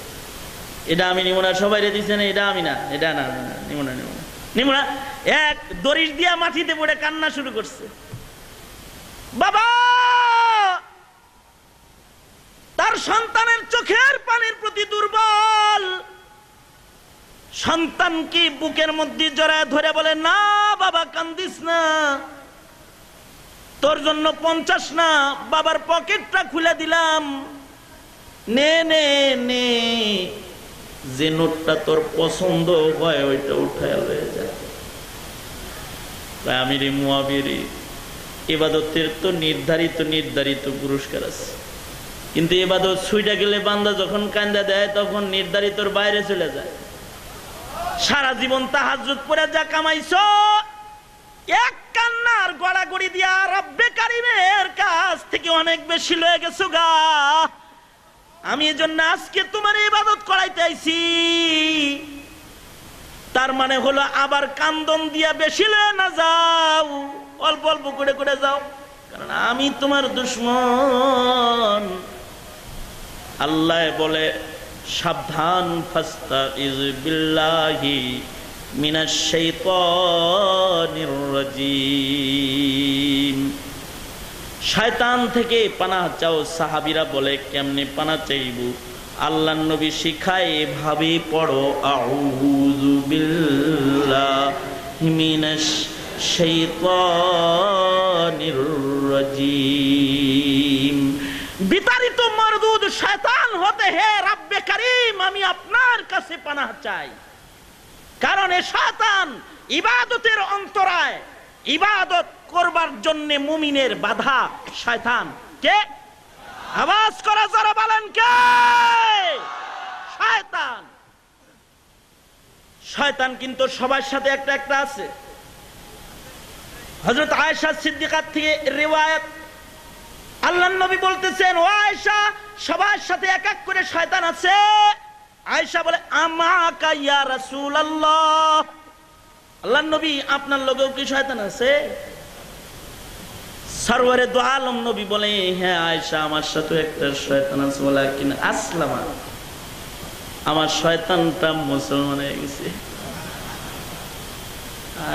এটা আমি নিব না, সবাই রে দিছে না, এটা আমি না, এটা না, নিব না, নিব না, নিব না। এক দড়িশ দিয়া মাটিতে পড়ে কান্না শুরু করছে। বাবা তার সন্তানের চোখের পানির প্রতি দুর্বল, সন্তান কি বুকের মধ্যে জড়ায় ধরে বলে, না বাবা কান্দিস না, তোর জন্য 50 না, বাবার পকেটটা খুলে দিলাম, নে নে নে, যে নোটটা তোর পছন্দ হয় ওইটা উঠায় লয়ে যায়। আমিরে মুয়াবিয়ার ইবাদতের তো নির্ধারিত পুরস্কার আছে, কিন্তু ইবাদত ছুইটা গেলে বান্দা যখন কান্দা দেয় তখন নির্ধারিতর বাইরে চলে যায়। সারা জীবন তাহাজ্জুদ পড়ে যা কামাইছো, এক কান্নার গড়াগড়ি দিয়া রব্বে কারীমের কাছ থেকে অনেক বেশি লয়ে গেছো গা। আমি এজন্য আজকে তোমার ইবাদত করাইতে আইছি। তার মানে হলো আবার কান্দন দিয়া বেশি লয়ে না যাও, অল্প অল্প করে করে যাও, কারণ আমি তোমার দুশমন। আল্লাহ বলে সাবধান, ফাস্তাইজ বিল্লাহি মিনাশ শাইতানির রাজিম। শয়তান থেকে পানাহ চাও। সাহাবীরা বলে কেমনে পানাহ চাইব? আল্লাহর নবী শিখায় এভাবে পড়ো, আউযু বিল্লাহি মিনাশ শাইতানির রাজিম। বিতাড়িত মারদুদ শয়তান হতে হে রব্বে কারীম আমি আপনার কাছে পানাহ চাই। কারণ এ শয়তান ইবাদতের অন্তরায়, ইবাদত করবার জন্য মুমিনের বাধা শয়তান। কে? আওয়াজ করে যারা বলেন কে? শয়তান। শয়তান কিন্তু সবার সাথে একটা একটা আছে। হযরত আয়েশা সিদ্দিকার থেকে রিওয়ায়াত, আল্লাহর নবী বলতেছেন, ও আয়েশা সবার সাথে এক এক করে শয়তান আছে। আয়েশা বলে, আমাকা ইয়া রাসূলুল্লাহ, আল্লাহর নবী আপনার লগেও কি শয়তান আছে? সরওয়ারে দু আলম নবী বলে, হ্যাঁ আয়েশা আমার সাথে একটা শয়তান আছে, বলে কিনা আসলামা, আমার শয়তানটা মুসলমান হয়ে গেছে।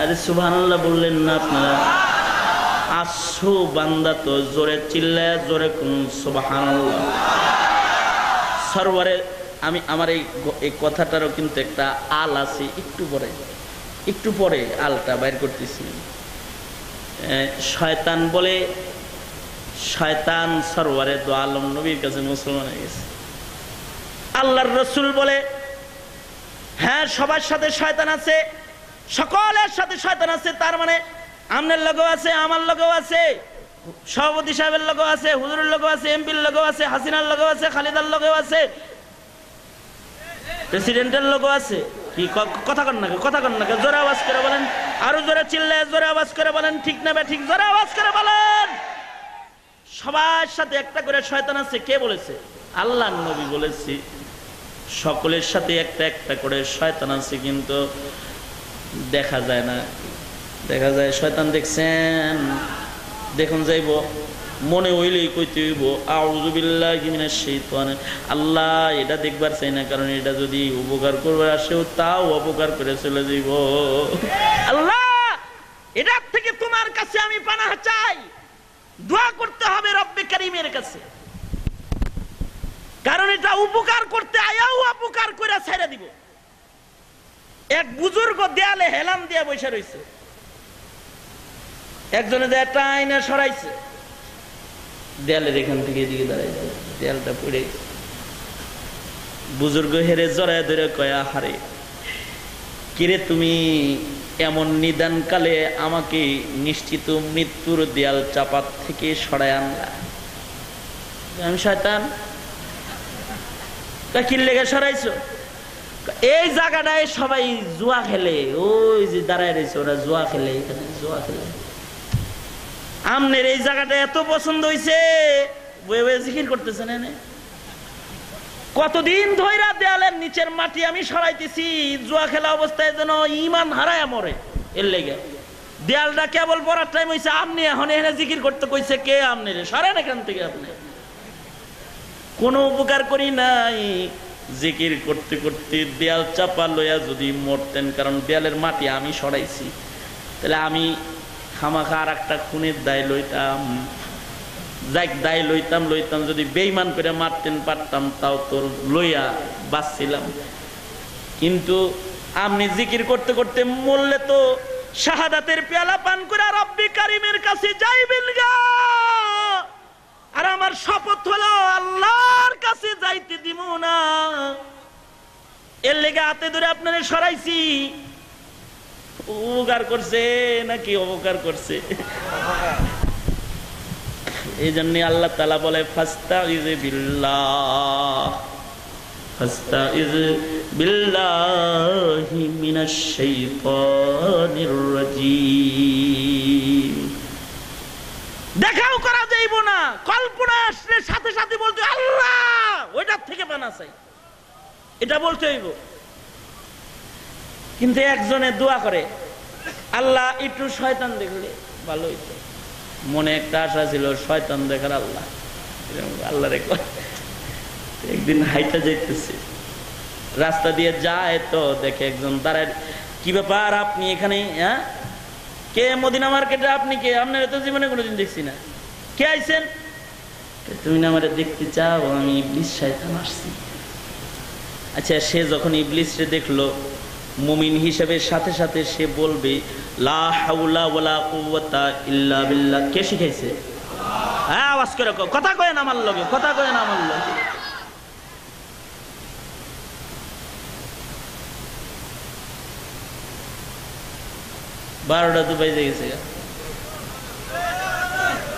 আরে সুবহানাল্লাহ বললেন না আপনারা? আসো বান্দা তো জোরে চিল্লায় জোরে কোন সুবহানাল্লাহ। সরওয়ারে আমি আমার এই কথাটারও কিন্তু একটা আল আছে, একটু পরে আলটা বাইর করতেছি। শয়তান বলে, শয়তান সরওয়ারে দু আলম নবীর কাছে মুসলমান হয়ে গেছে। আল্লাহর রাসূল বলে, হ্যাঁ সবার সাথে শয়তান আছে, সকলের সাথে শয়তান আছে। তার মানে আপনার লগেও আছে, আমার লগেও আছে, সভাপতি সাহেবের লগেও আছে, হুজুরের লগেও আছে, এমপির লগেও আছে, হাসিনার লগেও আছে, খালিদার লগেও আছে, প্রেসিডেন্টের লগেও আছে। কি কথা কন না, কথা কন না, জোরে আওয়াজ করে বলেন, আরো জোরে চিল্লায় জোরে আওয়াজ করে বলেন, ঠিক না ঠিক জোরে আওয়াজ করে বলেন। সবার সাথে একটা করে শয়তান আছে। কে বলেছে? আল্লাহর নবী বলেছে সকলের সাথে একটা একটা করে শয়তান আছে, কিন্তু দেখা যায় না। দেখা যায় শয়তান দেখছেন, দেখুন যাইব মনে হইলেই কইতে হইব আউযু বিল্লাহি মিনাশ শাইতানির, আল্লাহ এটা দেখবার চাই না, কারণ এটা যদি উপকার করবার আসেও তাও অপকার করে চলে যাইব। আল্লাহ এটার থেকে তোমার কাছে আমি পানাহ চাই। দোয়া করতে হবে রব্বে কারীমের কাছে, কারণ এটা উপকার করতে আয়াও অপকার করে ছেড়ে দিব। এক বুজুর্গ দেয়ালে হেলান দিয়ে বসে রয়েছে, একজনে যে একটা আয়না সরাইছে, দেয়ালের এখান থেকে এদিকে দাঁড়াইছে, দেয়ালটা পড়ে বুজুর্গ হেরে জড়ায় ধরে কয়া, হারে কিরে তুমি এমন নিদান কালে আমাকে নিশ্চিত মৃত্যুর দেয়াল চাপাত থেকে সরায় আনলা। আমি শয়তান, কি লেগে সরাইছো? এই জায়গাটায় সবাই জুয়া খেলে, ওই যে দাঁড়ায় রয়েছে ওরা জুয়া খেলে, এখানে জুয়া খেলে। আমনের এই জায়গাটা এত পছন্দ হয়েছে, বয়ে বয়ে জিকির করতেছেন। এনে কতদিন ধইরা দেয়ালের নিচের মাটি আমি সরাইতেছি, জুয়া খেলা অবস্থায় যেন ইমান হারায় মরে। এর লেগে দেয়ালটা কেবল পড়ার টাইম হয়েছে, আপনি এখন এখানে জিকির করতে কইছে কে? আপনি সরেন এখান থেকে, আপনি কোনো উপকার করি নাই। জিকির করতে করতে দেয়াল চাপা লইয়া যদি মরতেন, কারণ দেয়ালের মাটি আমি সরাইছি, তাহলে আমি খামাখা আর একটা খুনের দায় লইতাম। যাক দায় লইতাম, যদি বেঈমান করে মারতেন পারতাম, তাও তোর লইয়া বাঁচছিলাম। কিন্তু আপনি জিকির করতে করতে মরলে তো শাহাদাতের পেয়ালা পান করে রব্বে কারীমের কাছে যাইবেন গা। আর আমার শপথ হলো আল্লাহর কাছে যাইতে দিব না। এর লেগে হাতে ধরে আপনারে সরাইছি। উপকার করছে নাকি অপকার করছে? এই জন্য আল্লাহ তাআলা বলে ফাস্তাইজ বিল্লাহ, ফাস্তাইজ বিল্লাহি মিনাশ শাইতানির রাজীম। দেখাও করা যাইব না, কল্পনা আসলে সাথে সাথে বলতে আল্লাহ, ওইটার থেকে পানা চাই, এটা বলতে হইব। কিন্তু একজনে দোয়া করে, আল্লাহ একটু শয়তান দেখলে ভালো হইতো। মনে একটা আশা ছিল শয়তান দেখার, আল্লাহ আল্লাহ রে। একদিন হাইটা যাইতেছে, রাস্তা দিয়ে যায় তো দেখে একজন দাঁড়ায়, কি ব্যাপার আপনি এখানে? হ্যাঁ, কে? মদিনা মার্কেটে। আপনি কে? আপনারা তো জীবনে কোনোদিন দেখছি না। কে আইছেন? তুমি না আমারে দেখতে চাও? আমি ইবলিস শয়তান আসছি। আচ্ছা, সে যখন ইবলিসকে দেখলো, মুমিন হিসেবে সাথে সাথে সে বলবে লা হাওলা ওয়ালা কুওয়াতা ইল্লা বিল্লাহ। কে শিখাইছে? হ্যাঁ, আওয়াজ করে কথা কয়েন আমার লগে, কথা কয়েন আমার লগে। বারোটা তো বেজে গেছে,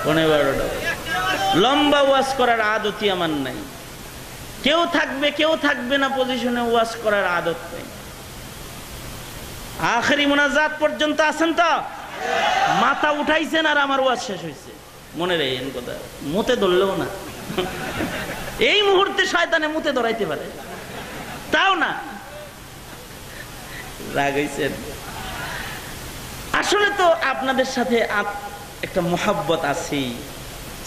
12:15। লম্বা ওয়াজ করার আদতই আমার নাই। কেউ থাকবে কেউ থাকবে না পজিশনে ওয়াজ করার আদত নেই। আখেরি মুনাজাত পর্যন্ত আছেন তো? মাথা উঠাইছেন আর আমার ওয়াজ শেষ হয়েছে। মনে রাখেন কথা, মুতে ধরলেও না। এই মুহূর্তে শয়তানে মুতে ধরাইতে পারে, তাও না। রাগ হইছেন? আসলে তো আপনাদের সাথে একটা মহব্বত আছে।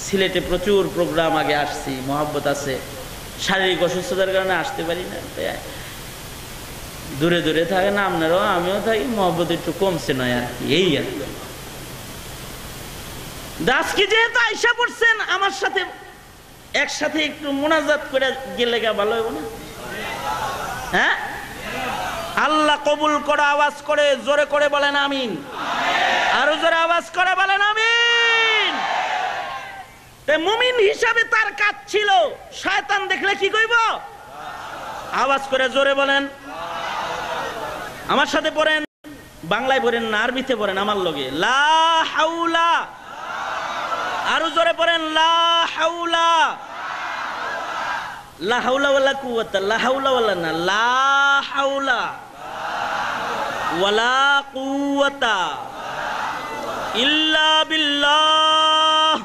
সিলেটে প্রচুর প্রোগ্রাম আগে আসছি, মহব্বত আছে। শারীরিক অসুস্থতার কারণে আসতে পারি না, দূরে দূরে থাকে না আপনারাও, আমিও থাকি। মহব্বত একটু কমছে নয় আর কি, এই আর কি। আজকে যেহেতু আইসা পড়ছেন আমার সাথে, একসাথে একটু মোনাজাত করে গেলে ভালো হবে না? হ্যাঁ, আল্লাহ কবুল করে। আওয়াজ করে জোরে করে বলেন আমিন। আরো জোরে আওয়াজ করে বলেন আমিন। মুমিন হিসাবে তার কাজ ছিল, শয়তান দেখলে কি কইব? আওয়াজ করে জোরে বলেন। আমার সাথে পড়েন, বাংলায় পড়েন না আরবিতে পড়েন আমার লগে। লা হাওলা। আরো জোরে পড়েন লা হাওলা। লা হাওলা ওয়ালা কুওয়াতা। লা হাওলা ওয়ালা না, লা হাওলা ওয়ালা কুওয়াতা ইল্লা বিল্লাহ।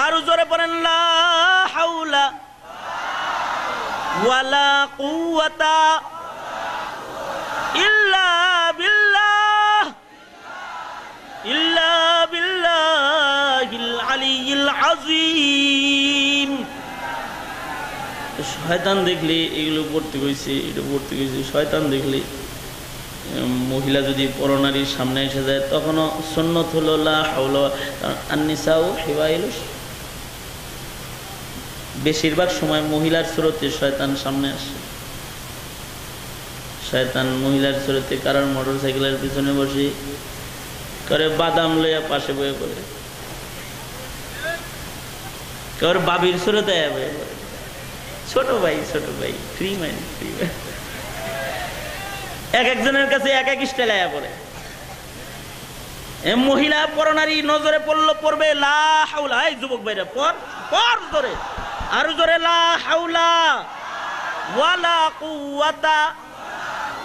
আরো জোরে পড়েন লা হাওলা ওয়ালা কুওয়াতা ইল্লা বিল্লাহ। আযীম। শয়তান দেখলে এগুলো পড়তে কইছে, এটা পড়তে কইছে। শয়তান দেখলে মহিলা যদি পরনারীর সামনে এসে যায় তখনও সুন্নত হলো লা হাওলা, আন-নিসাউ হিওয়াইল। বেশিরভাগ সময় মহিলার সুরতে শয়তান সামনে আসে। শয়তান মহিলার সুরতে কারণ মোটর সাইকেলের পিছনে বসে করে বাদাম লইয়া পাশে বয়ে করে, কার বাবির সুরতে বয়ে করে ছোট ভাই ফ্রি মাইন্ড, ফ্রি মাইন্ড। এক একজনের কাছে এক এক স্টাইল আয়া পড়ে। মহিলা পরনারী নজরে পড়বে লা হাওলা। এই যুবক ভাইরা পর জোরে, আরো জোরে, লা হাওলা ওয়ালা কুওয়াতা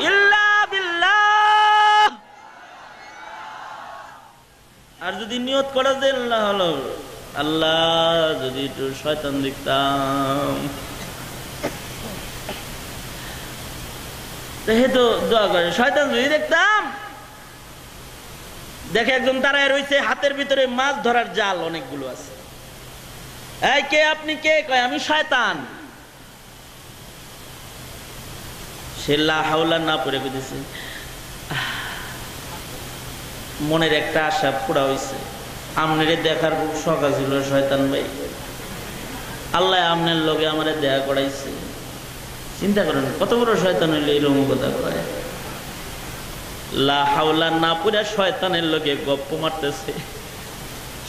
ইল্লা বিল্লাহ। আর যদি নিয়ত করা যে আল্লাহ যদি একটু শয়তান দেখতাম, তো দোয়া করে শয়তান যদি দেখতাম। দেখে একজন দাঁড়ায় রয়েছে, হাতের ভিতরে মাছ ধরার জাল অনেকগুলো আছে। এই কে আপনি? কে? কয় আমি শয়তান। সে লা হাওলা না পড়ে কইতেছে মনের একটা আশা পুরা হইছে, আমনের দেখার খুব শখ ছিল শয়তান ভাই, আল্লাহ আমনের লগে আমারে দেখা করাইছে। চিন্তা করেন কত বড় শয়তান হইলে এরকম কথা কয়। লা হাওলা না পড়ে শয়তানের লগে গপ্প মারতেছে।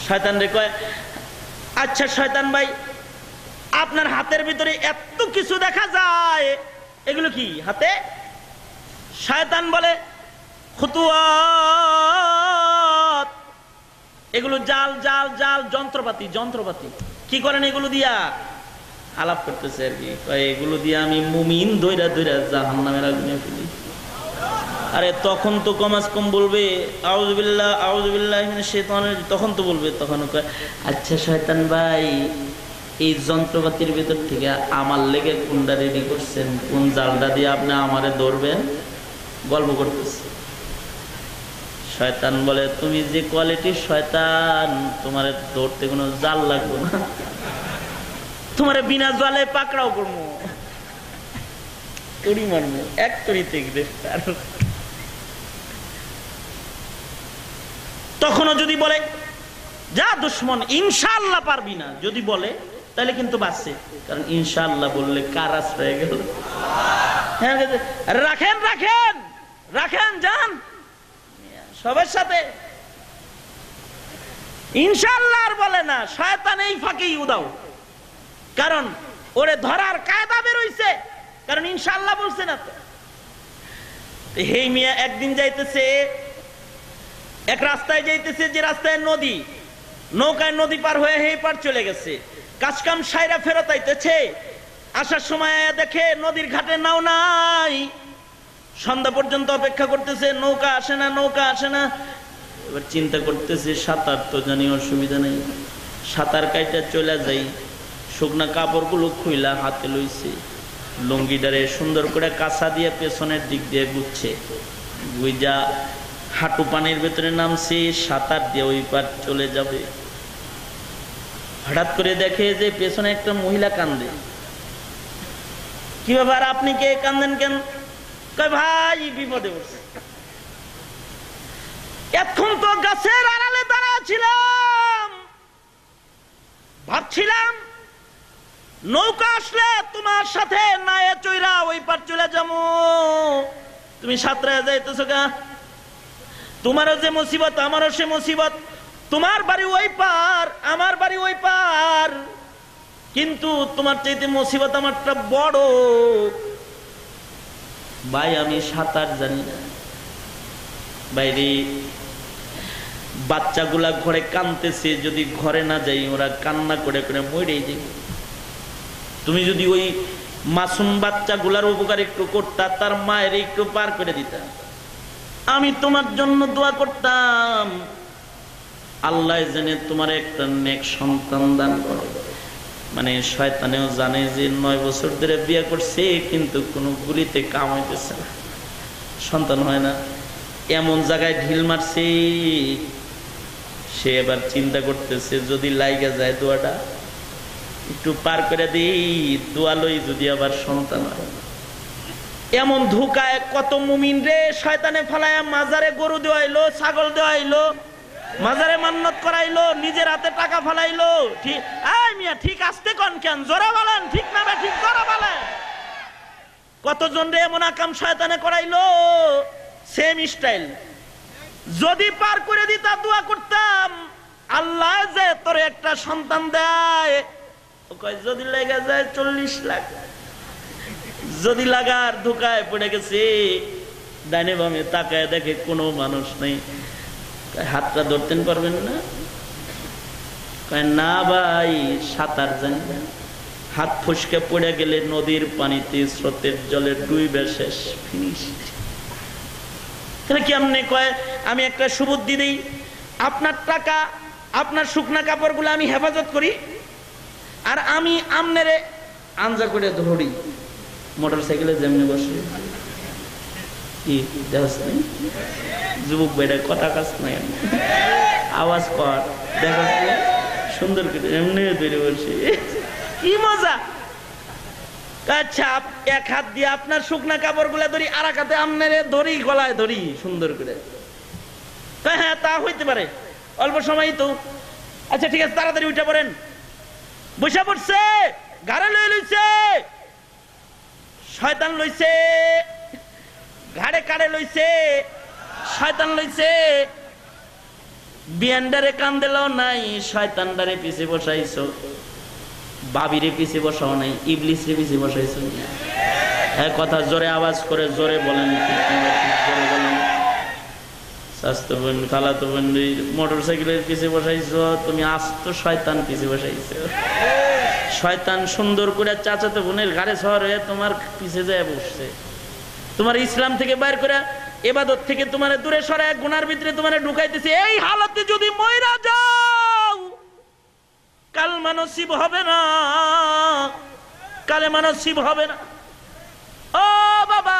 শয়তান রে কয়, আচ্ছা শয়তান ভাই, আপনার হাতের ভিতরে এত কিছু দেখা যায়, এগুলো কি হাতে? শয়তান বলে খুতুয়াত, এগুলো জাল জাল জাল, যন্ত্রপাতি যন্ত্রপাতি। কি করেন এগুলো দিয়া? আলাপ করতেছে আর কি, এগুলো দিয়ে আমি মুমিন দইরা দইরা জাহান্নামের আগুনে ফেলি। আরে তখন তো কমাস কম বলবে আউযুবিল্লাহ আউযুবিল্লাহি মিনাশ শাইতানির, তখন তো বলবে। তখন আচ্ছা শয়তান ভাই, এই যন্ত্রপাতির ভেতর থেকে আমার লেগে কোনটা রেডি করছেন, কোন জালটা দিয়ে আপনি আমারে ধরবেন? গল্প করতেছে। শয়তান বলে, তুমি যে কোয়ালিটির শয়তান, তোমার ধরতে কোনো জাল লাগবে না, তোমার বিনা জালে পাকড়াও করবো, তড়ি মারবো, এক তড়িতে গ্রেফতার। তখনও যদি বলে যা দুশ্মন, ইনশাআল্লাহ পারবি না, যদি বলে তাহলে কিন্তু বাঁচছে, কারণ ইনশাআল্লাহ বললে কার আশ্রয় গেল। রাখেন রাখেন রাখেন, যান সবার সাথে ইনশাআল্লাহ আর বলে না। শয়তান এই ফাঁকেই উদাও, কারণ ওরে ধরার কায়দা বের হইছে, কারণ ইনশাআল্লাহ বলছে না তো। হে মিয়া একদিন যাইতেছে, এক রাস্তায় যাইতেছে, যে রাস্তায় নদী, নৌকায় নদী পার হয়ে হে পার চলে গেছে, কাজকাম সাইরা ফেরত আইতেছে। আসার সময় দেখে নদীর ঘাটে নাও নাই, সন্ধ্যা পর্যন্ত অপেক্ষা করতেছে, নৌকা আসে না, নৌকা আসে না। এবার চিন্তা করতেছে সাঁতার তো জানি অসুবিধা নেই, সাঁতার কাইটা চলে যাই। শুকনা কাপড়গুলো খুইলা হাতে লইছে, লুঙ্গিটারে সুন্দর করে কাঁচা দিয়ে পেছনের দিক দিয়ে গুচ্ছে, গুইজা হাঁটু পানির ভেতরে নামছে, সাঁতার দিয়ে ওই পার চলে যাবে। হঠাৎ করে দেখে যে পেছনে একটা মহিলা কান্দে। কি ব্যাপার, আপনি কে, কান্দেন কেন? কয় ভাই বিপদে পড়ছে, এতক্ষণ তো গাছের আড়ালে দাঁড়া ছিলাম, ভাবছিলাম নৌকা আসলে তোমার সাথে নায়ে চইরা ওই পার চলে যাবো, তুমি সাঁতরায় যাইতেছো গা। তোমারও যে মুসিবত আমারও সে মুসিবত, তোমার বাড়ি ওই পার আমার বাড়ি ওই পার, কিন্তু তোমার চাইতে মুসিবত আমারটা বড়। ভাই আমি সাঁতার জানি না। বাইরে বাচ্চাগুলা ঘরে কাঁদতেছে, যদি ঘরে না যাই ওরা কান্না করে করে মরেই যাবে। তুমি যদি ওই মাসুম বাচ্চাগুলার উপকার একটু করতা, তার মায়ের একটু পার করে দিতা, আমি তোমার জন্য দোয়া করতাম, আল্লাহ জানে তোমার একটা নেক সন্তান দান করে। মানে শয়তানেও জানে যে 9 বছর ধরে বিয়ে করছে, কিন্তু কোনো গুলিতে কাম হইতেছে না, সন্তান হয় না। এমন জায়গায় ঢিল মারছে, সে এবার চিন্তা করতেছে যদি লাইগা যায় দোয়াটা একটু পার করে দিই, দোয়া লই যদি আবার সন্তান হয়। এমন ধোঁকায় কত মুমিন রে শয়তানে ফালায়া মাজারে গরু দেওয়াইলো, ছাগল দেওয়াইলো, মাজারে মান্নত করাইলো, নিজের হাতে টাকা ফালাইলো। ঠিক এই মিয়া ঠিক আসতে কোন কেন জোরে বলেন, ঠিক না বে ঠিক জোরে বলেন। কতজন রে এমন আকাম শয়তানে করাইলো, সেম স্টাইল। যদি পার করে দিতা দোয়া করতাম আল্লাহ যে তোরে একটা সন্তান দেয়, ও কয় যদি লেগে যায় 40 লাখ। যদি লাগার ধোকায় পড়ে গেছে, ডাইনে বামে তাকায় দেখে কোনো মানুষ নেই, হাতটা ধরতেন পারবেন না? কয় না ভাই সাঁতার জানি না, হাত ফসকে পড়ে গেলে নদীর পানিতে স্রোতের জলে ডুইবে শেষ, ফিনিশ। কেমনে? কয় আমি একটা সুবুদ্ধি দিই, আপনার টাকা আপনার শুকনা কাপড়গুলো আমি হেফাজত করি, আর আমি আমনেরে আঞ্জা করে ধরি মোটর সাইকেলে যেমনি বসে। কি যুবক বেড়ে কথা কাজ নাই, আওয়াজ কর দেখা সুন্দর করে এমনি ধরে বসে, কি মজা। আচ্ছা এক হাত দিয়ে আপনার শুকনা কাপড় গুলা ধরি, আর এক হাতে আমনেরে ধরি, গলায় ধরি সুন্দর করে। হ্যাঁ তা হইতে পারে, অল্প সময় তো। আচ্ছা ঠিক আছে, তাড়াতাড়ি উঠে পড়েন। বসে পড়ছে, ঘাড়ে লই লইছে, শয়তান লইছে, ঘাড়ে কাড়ে লইছে, শয়তান লইছে। বিয়ান্ডারে কান দিলেও নাই, শয়তানডারে পিছে বসাইছো, বাবিরে পিছে বসাও নাই, ইবলিসরে পিছে বসাইছো। এক কথা জোরে আওয়াজ করে জোরে বলেন, জোরে বলেন। স্বাস্থ্য বোন খালাতো বোন মোটর সাইকেলের পিছে বসাইছো, তুমি আস্ত শয়তান পিছে বসাইছো। শয়তান সুন্দর করে চাচাতো বোনের ঘাড়ে সওয়ার হয়ে তোমার পিছে যায় বসছে। তোমার ইসলাম থেকে বাইর করে, ইবাদত থেকে তোমার দূরে সরায়, গুনার ভিতরে তোমার ঢুকাইতেছে। এই হালতে যদি মইরা যাও কালমা নসিব হবে না, কালেমা নসিব হবে না। ও বাবা,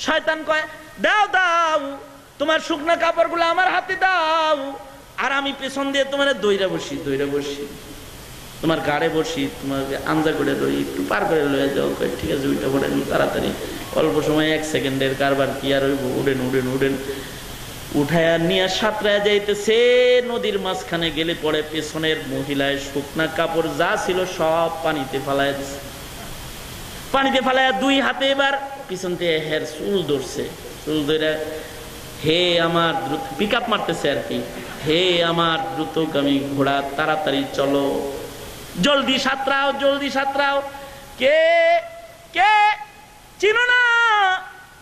শয়তান কয় দাও দাও তোমার শুকনা কাপড়গুলো আমার হাতে দাও, আর আমি পেছন দিয়ে তোমার দইরা বসি, দইরা বসি, তোমার গাড়ে বসি, তোমার আঞ্জা করে ধরি, একটু পার করে লয়ে যাও। ঠিক আছে উঠে পড়েন তাড়াতাড়ি, অল্প সময় 1 সেকেন্ডের কারবার, কি আর হইব। উড়েন উড়েন উড়েন, উঠায়া নিয়ে সাঁতরায় যাইতেছে। নদীর মাঝখানে গেলে পরে পেছনের মহিলায় শুকনা কাপড় যা ছিল সব পানিতে ফালায় দিছে। পানিতে ফালায় 2 হাতে এবার পিছন থেকে হের চুল ধরছে, চুল ধরে হে আমার দ্রুত, পিক আপ মারতেছে আর কি, হে আমার দ্রুতগামী ঘোড়া তাড়াতাড়ি চলো, জলদি সাঁতরাও, জলদি সাঁতরাও। কে কে চিনো না?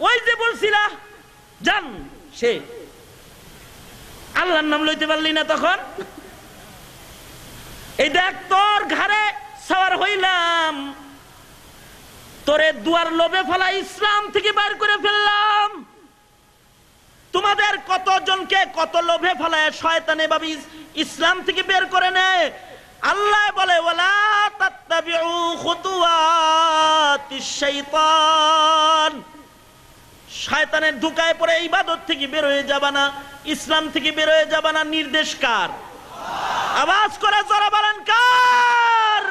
ওই যে বলছিলা জান, সে। আল্লাহর নাম লইতে পারলি না তখন? এই দেখ তোর ঘাড়ে সওয়ার হইলাম, তোরে দুয়ার লোভে ফেলা ইসলাম থেকে বাইর করে ফেললাম। তোমাদের কতজনকে কত লোভে ফেলায় শয়তান এভাবে ইসলাম থেকে বের করে নেয়। আল্লাহ বলে ওয়ালা তাত্তাবিউ খুতুওয়াতিশ শাইতান, শয়তানের ধোঁকায় পড়ে ইবাদত থেকে বের হয়ে যাবা না, ইসলাম থেকে বের হয়ে যাবা না। নির্দেশ কার? আওয়াজ করে জোরে বলেন কার?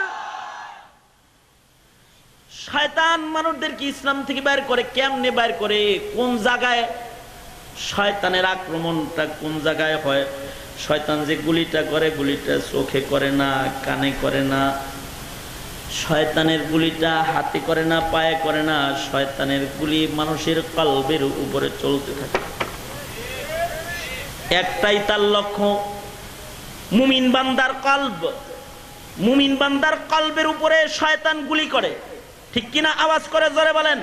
শয়তান মানুষদেরকে ইসলাম থেকে বের করে। কেমনে বের করে? কোন জায়গায় শয়তানের আক্রমণটা কোন জায়গায় হয়? শয়তান যে গুলিটা করে, গুলিটা চোখে করে না, কানে করে না, শয়তানের গুলিটা হাতে করে না, পায়ে করে না, শয়তানের গুলি মানুষের কলবের উপরে চলতে থাকে। একটাই তার লক্ষ্য, মুমিন বান্দার কলব। মুমিন বান্দার কলবের উপরে শয়তান গুলি করে, ঠিক কিনা? আওয়াজ করে জোরে বলেন।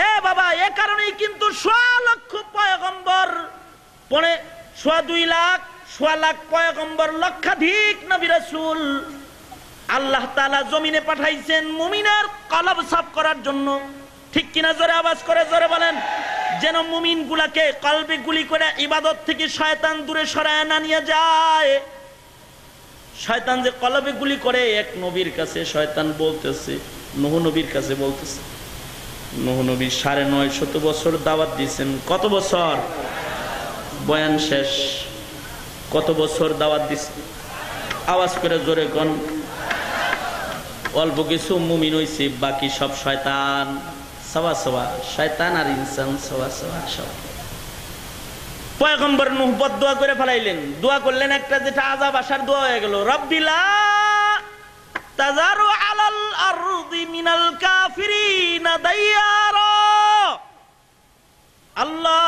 এ বাবা, এ কারণেই কিন্তু 1.5 লক্ষ পয়গম্বর, 2.5 লাখ, 1.5 লাখ পয়গম্বর, লক্ষাধিক নবী রাসূল আল্লাহ তাআলা জমিনে পাঠাইছেন মুমিনের কলব সাফ করার জন্য, ঠিক কিনা? জোরে আওয়াজ করে জোরে বলেন। যেন মুমিন গুলাকে কলবে গুলি করে ইবাদত থেকে শয়তান দূরে সরায় না নিয়ে যায়। শয়তান যে কলবে গুলি করে, এক নবীর কাছে শয়তান বলতেছে, নূহ নবীর কাছে বলতেছে, নূহ নবী 950 বছর দাওয়াত দিয়েছেন। কত বছর? বয়ান শেষ, কত বছর দাওয়াত দিছে? আওয়াজ করে জোরে কোন। অল্প কিছু মুমিন হইছে, বাকি সব শয়তান। সওয়া সওয়া শয়তান আর ইনসান সওয়া সওয়া সব। পয়গম্বর নূহ বদদুয়া করে ফেলাইলেন, দোয়া করলেন একটা, যেটা আযাব আসার দোয়া হয়ে গেল। রব্বিলা তাযারু আলাল আরদি মিনাল কাফিরিনা দাইয়ারা। আল্লাহ,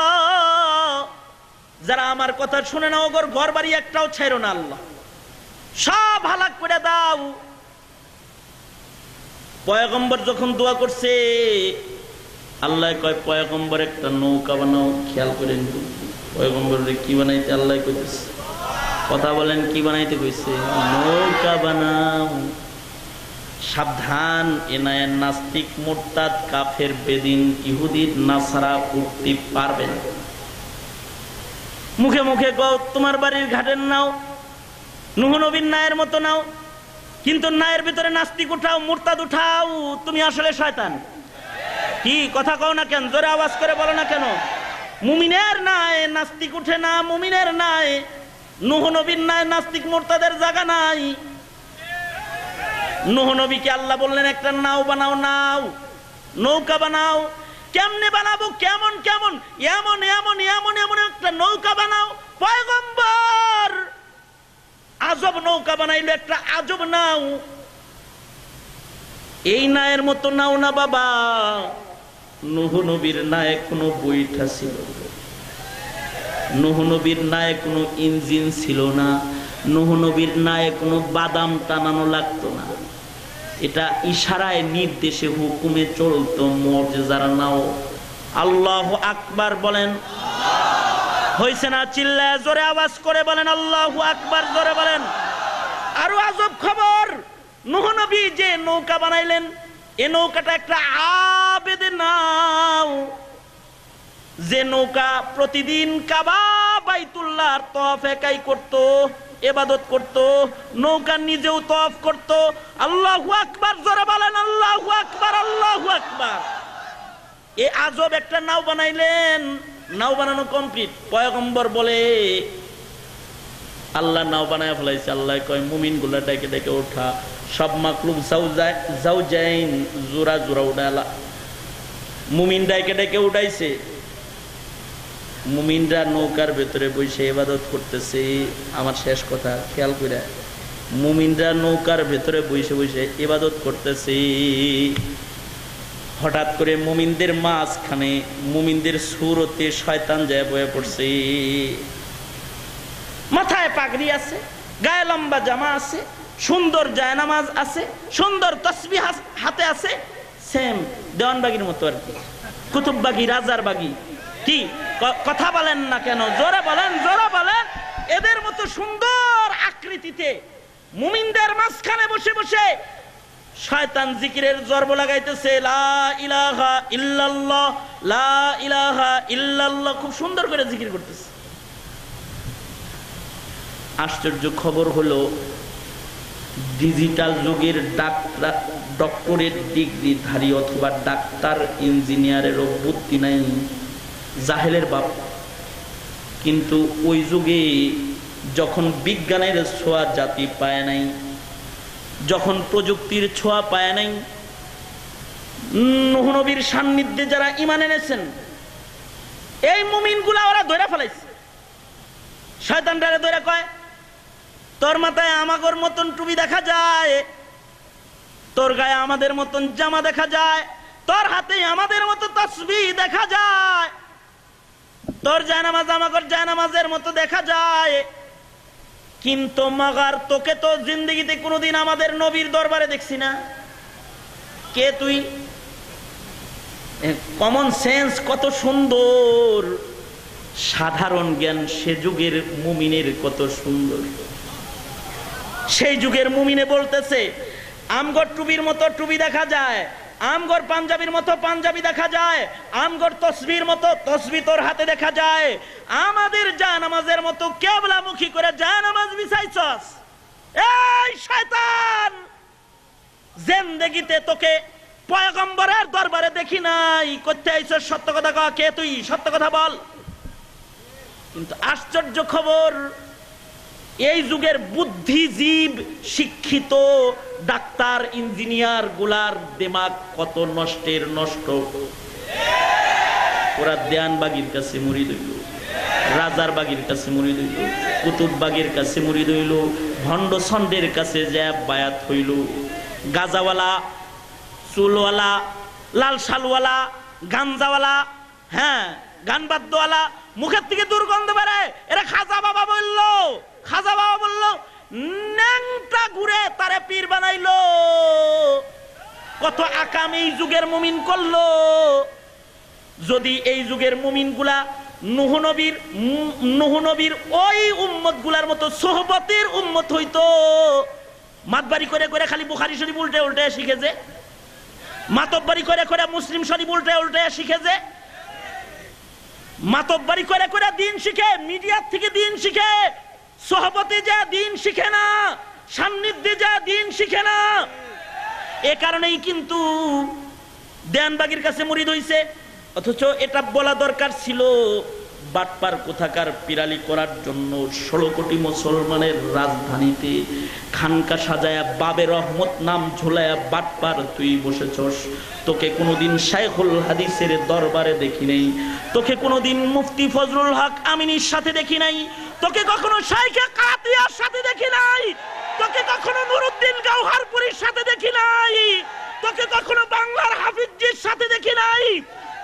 যারা আমার কথা শুনে না, ওগর ঘর বাড়ি একটাও ছাইরো না আল্লাহ, সব হালাক করে দাও। পয়গম্বর যখন দোয়া করছে, আল্লাহ কয় পয়গম্বর একটা নৌকা বানাও। খেয়াল করেন, পয়গম্বরে কি বানাইতে আল্লাহ কইতেছে? কথা বলেন, কি বানাইতে কইছে? নৌকা বানাও। সাবধান, এনায়ের নাস্তিক মুরতাদ কাফের বেদিন ইহুদির নাসারা উঠতে পারবে না। মুখে মুখে কও তোমার বাড়ির ঘাটের নাও, নূহ নবীর নায়ের মতো নাও, কিন্তু নায়ের ভিতরে নাস্তিক উঠাও, মুরতাদ উঠাও, তুমি আসলে শয়তান। কি কথা কও না কেন? জোরে আওয়াজ করে বলো না কেন? মুমিনের নায়ে নাস্তিক উঠে না, মুমিনের নায়ে নূহ নবীর নায়ে নাস্তিক মুরতাদের জায়গা নাই। নূহ নবীকে আল্লাহ বললেন একটা নাও বানাও, নাও নৌকা বানাও। কেমনে বানাবো? কেমন কেমন? এমন এমন এমন এমন একটা নৌকা বানাও। পয়গম্বর আজব নৌকা বানাইলো, একটা আজব নাও। এই নায়ের মতো নাও না বাবা। নূহ নবীর নায়ে কোনো বৈঠা ছিল, নূহ নবীর নায়ে কোনো ইঞ্জিন ছিল না, নূহ নবীর নায়ে কোনো বাদাম টানানো লাগতো না। এটা ইশারায় নির্দেশে হুকুমে চলতো মুজিজার নাও। আল্লাহু আকবার বলেন। হইছে না? চিল্লায় জোরে আওয়াজ করে বলেন আল্লাহু আকবার, জোরে বলেন। আরো আজব খবর, নূহ নবী যে নৌকা বানাইলেন, এই নৌকাটা একটা আবেদ নাও। যে নৌকা প্রতিদিন কাবা বাইতুল্লাহর তওয়াফ একাই করত, ইবাদত করত, নৌকা নিজেও তওয়াফ করত। আল্লাহু আকবার, জোরে বলেন আল্লাহু আকবার, আল্লাহু আকবার। এই আজব একটা নাও বানাইলেন। নাও বানানো কমপ্লিট। পয়গম্বর বলে আল্লাহ নাও বানায় ফেলাইছে। আল্লাহ কয় মুমিন গুলা ডেকে ডেকে ওঠা, সব মাকলুব জাউজাইন জোড়া জোড়া উঠালা। মুমিন ডেকে ডেকে উঠাইছে। মুমিনরা নৌকার ভেতরে বসে ইবাদত করতেছে। আমার শেষ কথা খেয়াল করে, মুমিনরা নৌকার ভেতরে বসে বসে ইবাদত করতেছে। হঠাৎ করে মুমিনদের মাঝখানে, মুমিনদের সুরতে শয়তান যায় বয়ে পড়ছে। মাথায় পাগড়ি আছে, গায়ে লম্বা জামা আছে, সুন্দর জায়নামাজ আছে, সুন্দর তসবিহ হাতে আছে, সেম দেওয়ানবাগির মতো আর কি, কুতুববাগি, রাজার বাগি। কি কথা বলেন না কেন? জোরে বলেন, জোরে বলেন। এদের মতো সুন্দর আকৃতিতে মুমিনদের মাঝখানে বসে বসে শয়তান জিকিরের জর্ব লাগাইতেছে। লা ইলাহা ইল্লাল্লাহ, লা ইলাহা ইল্লাল্লাহ, খুব সুন্দর করে জিকির করতেছে। আশ্চর্য খবর হলো, ডিজিটাল যুগের ডক্টরেট ডিগ্রিধারী অথবা ডাক্তার ইঞ্জিনিয়ারেরও বুদ্ধি নাই, জাহেলের বাপ। কিন্তু ওই যুগে যখন বিজ্ঞানের ছোঁয়া জাতি পায় নাই, যখন প্রযুক্তির ছোঁয়া পায় নাই, নূহ নবীর সান্নিধ্যে যারা ঈমান এনেছেন, এই মুমিনগুলা ওরা ধরে ফেলাইছে। শয়তানরা ধরে কয় তোর মাথায় আমাগর মতন টুপি দেখা যায়, তোর গায়ে আমাদের মতন জামা দেখা যায়, তোর হাতে আমাদের মতো তাসবিহ দেখা যায়, তোর জায়নামাজ আমাগর জায়নামাজের মতো দেখা যায়, কিন্তু মাগার তোকে তো জিন্দেগিতে কোনোদিন আমাদের নবীর দরবারে দেখছি না। কে তুই? কমন সেন্স কত সুন্দর, সাধারণ জ্ঞান সে যুগের মুমিনের কত সুন্দর। সেই যুগের মুমিনে বলতেছে আমগর টুবির মতো টুবি দেখা যায়, আমগর পাঞ্জাবির মতো পাঞ্জাবি দেখা যায়, আমগর তসবির মতো তসবি তোর হাতে দেখা যায়, আমাদের জায়নামাজের মতো কিবলামুখী করে জায়নামাজ বিছাইছস। এই শয়তান, জিন্দেগিতে তোকে পয়গম্বরের দরবারে দেখি নাই, করতে আইছস সত্য কথা কও। কে তুই? সত্য কথা বল। কিন্তু আশ্চর্য খবর, এই যুগের বুদ্ধিজীব শিক্ষিত ডাক্তার ইঞ্জিনিয়ার গুলার দিমাগ কত নষ্টের নষ্ট। ওরা দেয়ানবাগির কাছে মুরিদ হইল, রাজার বাগির কাছে মুরিদ হইল, কুতুব বাগির কাছে মুরিদ হইল, ভণ্ড ছন্দের কাছে জ্যাব বায়াত হইল, গাজাওয়ালা, চুলওয়ালা, লাল শালওয়ালা, গাঞ্জাওয়ালা, হ্যাঁ গানবাদ্যওয়ালা, মুখের থেকে দুর্গন্ধ বেড়ে, এরা খাজা বাবা বললো, খাজা বাবা বললো, ন্যাংটা ঘুরে তারে পীর বানাইলো। কত আকাম এই যুগের মুমিন করলো। যদি এই যুগের মুমিন গুলা নূহ নবীর ওই উম্মত গুলার মতো সোহবতের উম্মত হইতো, মাতবাড়ি করে করে খালি বুখারী শরীফ উল্টে উল্টে শিখেছে, মাতব্বাড়ি করে করে মুসলিম শরীফ উল্টে উল্টে শিখেছে, মাতব্বাড়ি করে করে দিন শিখে, মিডিয়ার থেকে দিন শিখে, সোহবতে যা দিন শিখে না, সান্নিধ্যে যা দিন শিখে না। এ কারণেই কিন্তু দেয়ানবাগির কাছে মুরিদ হইছে। অথচ এটা বলা দরকার ছিল, বাটপার কোথাকার পিরালি করার জন্য 16 কোটি মুসলমানের রাজধানীতে খানকা সাজায়া বাবে রহমত নাম ঝোলায়া বাটপার তুই বসেছস। তোকে কোনোদিন শাইখুল হাদিসের দরবারে দেখি নাই, তোকে কোনোদিন মুফতি ফজলুল হক আমিনীর সাথে দেখি নাই, তোকে কখনো শাইখে কাতিয়ার সাথে দেখি নাই, তোকে কখনো নুরুদ্দিন গাওহারপুরীর সাথে দেখি নাই, তোকে কখনো বাংলার হাফিজজির সাথে দেখি নাই,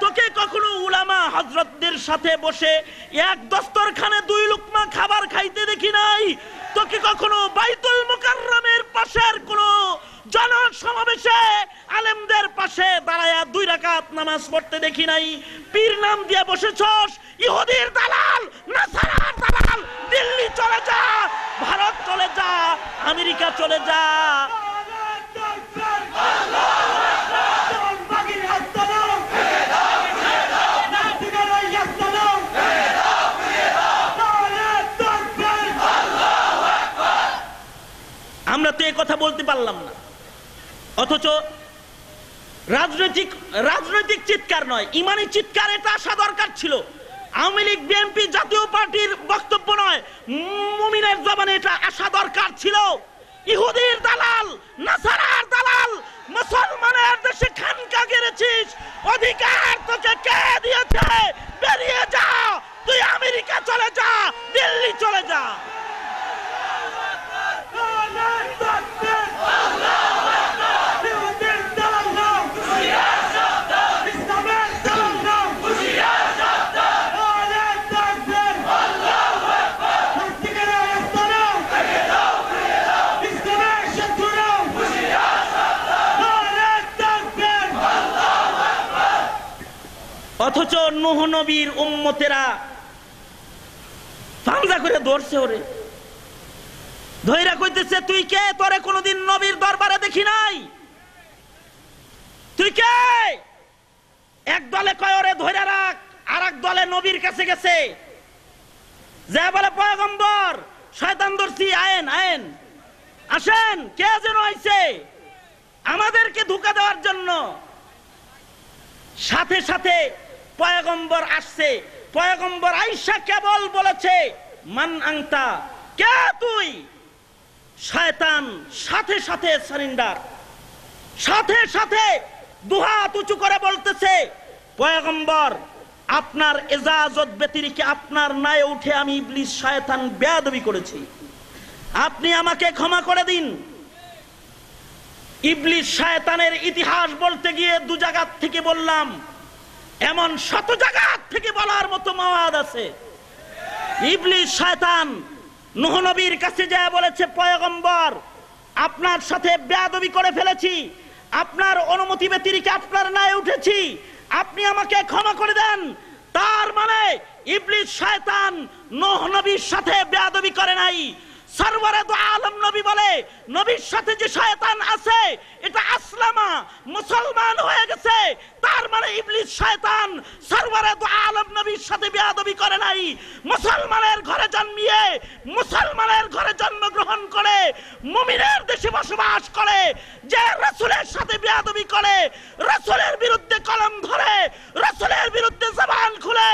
তোকে কখনো উলামা হযরতদের সাথে বসে এক দস্তরখানে 2 লুকমা খাবার খাইতে দেখি নাই, তোকে কখনো বাইতুল মুকাররমের পাশের কোন জনসমাবেশে আলেমদের পাশে দাঁড়ায়া 2 রাকাত নামাজ পড়তে দেখি নাই। পীর নাম দিয়ে বসেছস, ইহুদির দালাল, নাসারার দালাল। দিল্লি চলে যা, ভারত চলে যা, আমেরিকা চলে যা। আমরা তো এই কথা বলতে পারলাম না, অথচ রাজনৈতিক চিৎকার নয়, ইমানি চিৎকার এটা আসা দরকার ছিল। আওয়ামী লীগ, বিএনপি, জাতীয় পার্টির বক্তব্য নয়, মুমিনের জবানে এটা আসা দরকার ছিল। ইহুদির দালাল, নাসারার দালাল, মুসলমানের দেশে খানকা গেড়েছিস, অধিকার তোকে কে দিয়েছে? বেরিয়ে যা, তুই আমেরিকা চলে যা, দিল্লি চলে যা। অথচ নূহ নবীর উম্মতেরা পাঞ্জা করে ধরছে, ওরে ধইরা কইতেছে, তুই কে? তোরে কোনদিন নবীর দরবারে দেখি নাই, তুই কে? এক দলে কয় ওরে ধইরা রাখ, আর এক দলে নবীর কাছে গেছে, যা বলে পয়গম্বর শয়তান ধরছি, আয়েন আয়েন, আসেন, কে যেন আইছে আমাদেরকে ধোঁকা দেওয়ার জন্য। সাথে সাথে পয়গম্বর আসছে, পয়গম্বর আয়েশা কেবল বলেছে, মান আনতা, কে তুই? শয়তান সাথে সাথে সারেন্ডার, সাথে সাথে দুহাত উঁচু করে বলতেছে, পয়গম্বর আপনার ইজাজত ব্যতিরেকে আপনার নায়ে উঠে আমি ইবলিস শয়তান বেয়াদবি করেছি, আপনি আমাকে ক্ষমা করে দিন। ইবলিস শয়তানের ইতিহাস বলতে গিয়ে 2 জায়গা থেকে বললাম, এমন 100 জায়গা থেকে বলার মতো মাওয়াদ আছে। ইবলিস শয়তান নূহ নবীর কাছে যায় বলেছে, পয়গম্বর আপনার সাথে বেয়াদবি করে ফেলেছি, আপনার অনুমতি ব্যতিরেকে আপনার নায়ে উঠেছি, আপনি আমাকে ক্ষমা করে দেন। তার মানে ইবলিস শয়তান নূহ নবীর সাথে বেয়াদবি করে নাই। সরওয়ারে দু আলম নবী বলে, নবীর সাথে যে শয়তান আছে এটা আসলামা, মুসলমান হয়ে গেছে। তার মানে ইবলিস শয়তান সরওয়ারে দু আলম নবীর সাথে বেয়াদবি করে নাই। মুসলমানের ঘরে জন্মিয়ে, মুসলমানের ঘরে জন্মগ্রহণ করে, মুমিনের দেশে বসবাস করে, যে রাসূলের সাথে বেয়াদবি করে, রাসূলের বিরুদ্ধে কলম ধরে, রাসূলের বিরুদ্ধে জবান খুলে,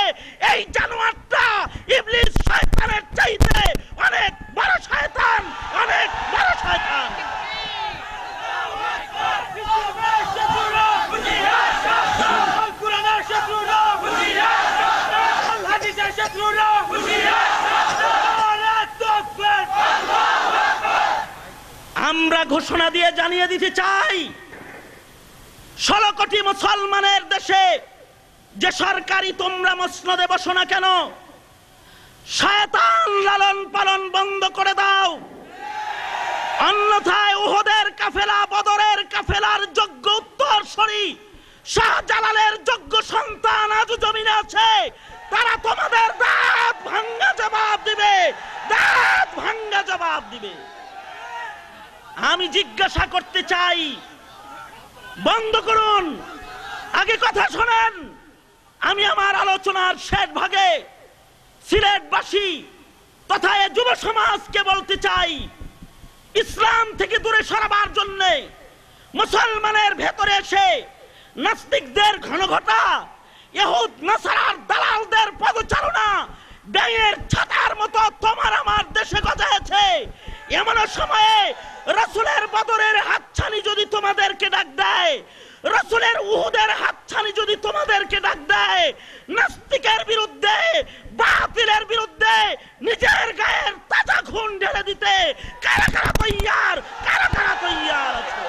এই জানোয়ারটা ইবলিস শয়তানের চাইতে অনেক বড় আমরা ঘোষণা দিয়ে জানিয়ে দিতে চাই, 16 কোটি মুসলমানের দেশে যে সরকারি তোমরা মসনদে বসো না কেন, শয়তান লালন পালন বন্ধ করে দাও। অন্যথায় উহুদের কাফেলা, বদরের কাফেলার যোগ্য উত্তরসূরি শাহজালালের যোগ্য সন্তান আজ জমিনে আছে, তারা তোমাদের দাঁত ভাঙ্গা জবাব দিবে, দাঁত ভাঙ্গা জবাব দিবে। আমি জিজ্ঞাসা করতে চাই, বন্ধ করুন, আগে কথা শোনেন। আমি আমার আলোচনার শেষ ভাগে সিলেটবাসী তথা যুব সমাজকে বলতে চাই, ইসলাম থেকে দূরে সরাবার জন্য মুসলমানের ভেতরে এসে নাস্তিকদের ঘনঘটা, ইহুদ নাসারার দালালদের পদচারণা ডাইয়ের ছাতার মতো তোমার আমার দেশে গজায়েছে। এমন সময়ে রাসূলের বদরের হাতছানি যদি তোমাদেরকে ডাক দেয়, রাসূলের উহুদের হাতছানি যদি তোমাদেরকে ডাক দেয়, নাস্তিকের বিরুদ্ধে, বাতিলের বিরুদ্ধে নিজের গায়ের তাজা খুন ঢেলে দিতে কারা কারা তৈয়ার, কারা কারা তৈয়ার আছে?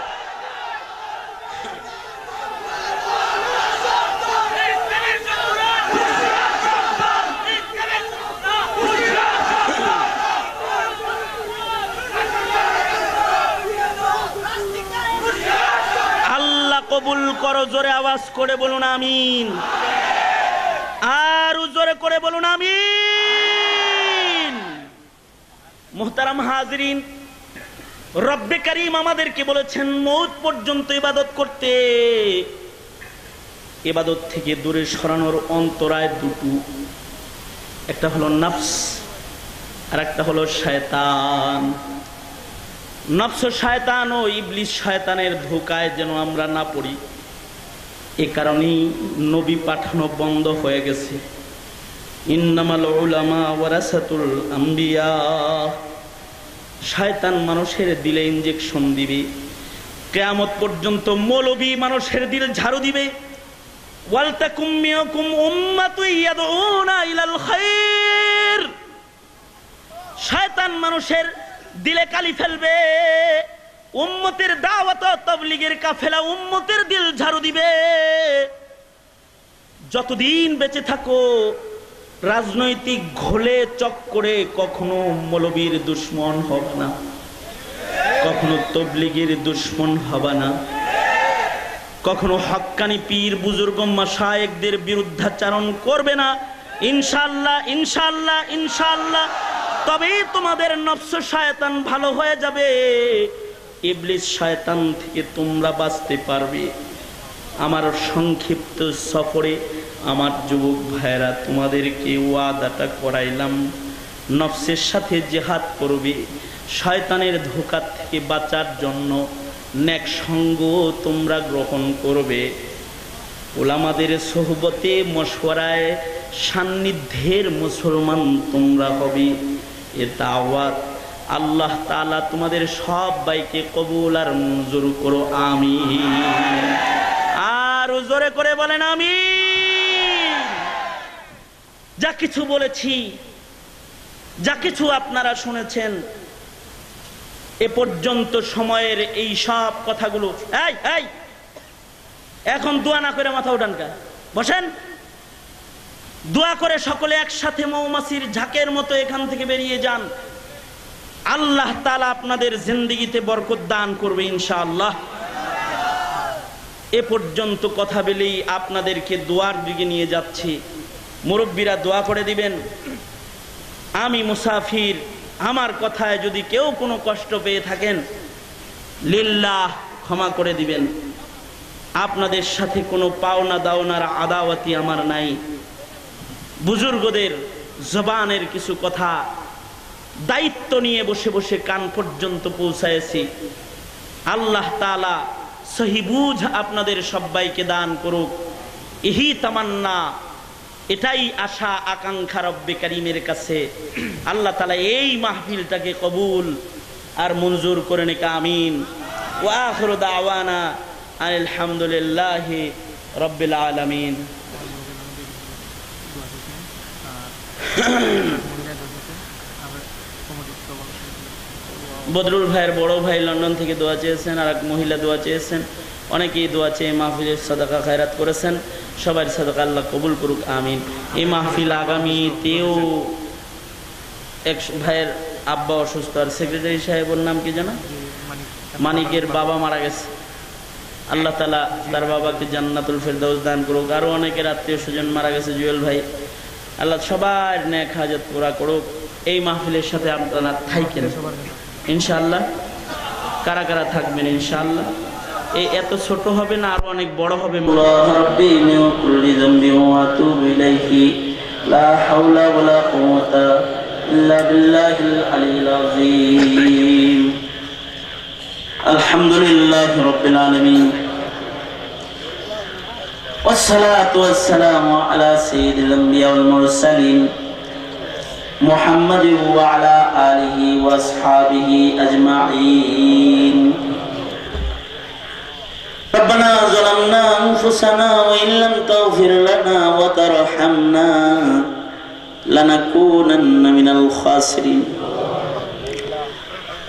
কবুল করো, জোরে আওয়াজ করে বলুন আমিন, আর জোরে করে বলুন আমিন। মুহতারাম হাজিরিন, রব্বে কারীম আমাদেরকে বলেছেন মওত পর্যন্ত ইবাদত করতে। ইবাদত থেকে দূরে সরানোর অন্তরায় দুটো, একটা হলো নফস আর একটা হলো শয়তান। নফস শয়তান ও ইবলিস শয়তানের ধোঁকায় যেন আমরা না পড়ি, এ কারণেই নবী পাঠানো বন্ধ হয়ে গেছে। ইন্নামাল উলামা ওয়ারাসাতুল আম্বিয়া। শয়তান মানুষের দিলে ইনজেকশন দিবে, কিয়ামত পর্যন্ত মৌলবী মানুষের দিল ঝাড়ু দিবে। ওয়ালতাকুম মিনকুম উম্মাতুন ইয়াদউনা ইলাল খায়র। শয়তান মানুষের দিলে কালি ফেলবে, উম্মতের দাওয়াত ও তাবলীগের কাফেলা উম্মতের দিল ঝাড়ু দিবে। যতদিন বেঁচে থাকো রাজনৈতিক ঘোলে চক্করে কখনো মৌলবীর দুশমন হবে না, কখনো তাবলীগের দুশমন হবে না, কখনো হক্কানি পীর বুজুর্গ মাশায়েখদের বিরুদ্ধাচারণ করবে না, ইনশাআল্লাহ ইনশাআল্লাহ ইনশাআল্লাহ। তবেই তোমাদের নফস শয়তান ভালো হয়ে যাবে, ইবলিস শয়তান থেকে তোমরা বাঁচতে পারবে। আমার সংক্ষিপ্ত সফরে আমার যুবক ভাইরা তোমাদেরকে ওয়াদাটা করাইলাম, নফসের সাথে জিহাদ করবে, শয়তানের ধোঁকা থেকে বাঁচার জন্য নেক সঙ্গ তোমরা গ্রহণ করবে। উলামাদের সোহবতে মশওয়ারায় সান্নিধ্যের মুসলমান তোমরা হবে। এ দাওয়াত আল্লাহ তাআলা তোমাদের সবাইকে কবুল আর মঞ্জুর করো, আমিন। আর জোরে করে বলেন আমিন। যা কিছু বলেছি, যা কিছু আপনারা শুনেছেন এ পর্যন্ত সময়ের এই সব কথাগুলো, এই এই এখন দোয়া না করে মাথা উঠান কা, বসেন। দোয়া করে সকলে একসাথে মৌমাছির ঝাঁকের মতো এখান থেকে বেরিয়ে যান। আল্লাহ তাআলা আপনাদের জিন্দেগিতে বরকত দান করবে ইনশাআল্লাহ। এ পর্যন্ত কথা বলেই আপনাদেরকে দোয়ার দিকে নিয়ে যাচ্ছি। মুরব্বীরা দোয়া করে দিবেন। আমি মুসাফির, আমার কথায় যদি কেউ কোনো কষ্ট পেয়ে থাকেন লিল্লাহ ক্ষমা করে দিবেন। আপনাদের সাথে কোনো পাওনা দাওনার আদাওয়াতি আমার নাই। বুজুর্গদের জবানের কিছু কথা দায়িত্ব নিয়ে বসে বসে কান পর্যন্ত পৌঁছায়েছি। আল্লাহ তাআলা সহি বুঝ আপনাদের সবাইকে দান করুক, ইহি তামান্না, এটাই আশা আকাঙ্ক্ষা রব্বে কারীমের কাছে। আল্লাহ তাআলা এই মাহফিলটাকে কবুল আর মঞ্জুর করে নিক, আমিন। ওয়া আখিরু দাওয়ানা আলহামদুলিল্লাহি রাব্বিল আলামিন। বদরুল ভাইয়ের বড় ভাই লন্ডন থেকে দোয়া চেয়েছেন, আর এক মহিলা দোয়া চেয়েছেন। অনেকেই দোয়া চেয়ে মাহফিলের সাদাকা খায়রাত করেছেন। সবার সাদাকা আল্লাহ কবুল করুক, আমিন। এই মাহফিল আগামীতেও এক ভাইয়ের আব্বা অসুস্থ, আর সেক্রেটারি সাহেবের নাম কি জানা, মানিকের বাবা মারা গেছে। আল্লাহ তাআলা তার বাবাকে জান্নাতুল ফেরদাউস দান করুক। আরও অনেকের আত্মীয় স্বজন মারা গেছে, জুয়েল ভাই। আল্লাহ সবার নেক হাজত পুরা করুক। এই মাহফিলের সাথে আপনারা থাকেন ইনশাআল্লাহ। কারা কারা থাকবেন ইনশাআল্লাহ? এই এত ছোট হবে না, আরো অনেক বড় হবে। রাব্বি মিন কুল্লি যামবি ওয়া আতুবু ইলাইহি লা হাওলা ওয়ালা কুওয়াতা ইল্লা বিল্লাহিল আলিয়্যিল আযীম। আলহামদুলিল্লাহি রাব্বিল আলামিন ওয়াসসালাতু ওয়াসসালামু আলা সাইয়্যিদিল আমবিয়া ওয়াল মুরসালিন মুহাম্মাদিন ওয়া আলা আলিহি ওয়া আসহাবিহি আজমাইন। ربنا ظلمنا أنفسنا وإن لم تغفر لنا وترحمنا لنكونن من الخاسرين.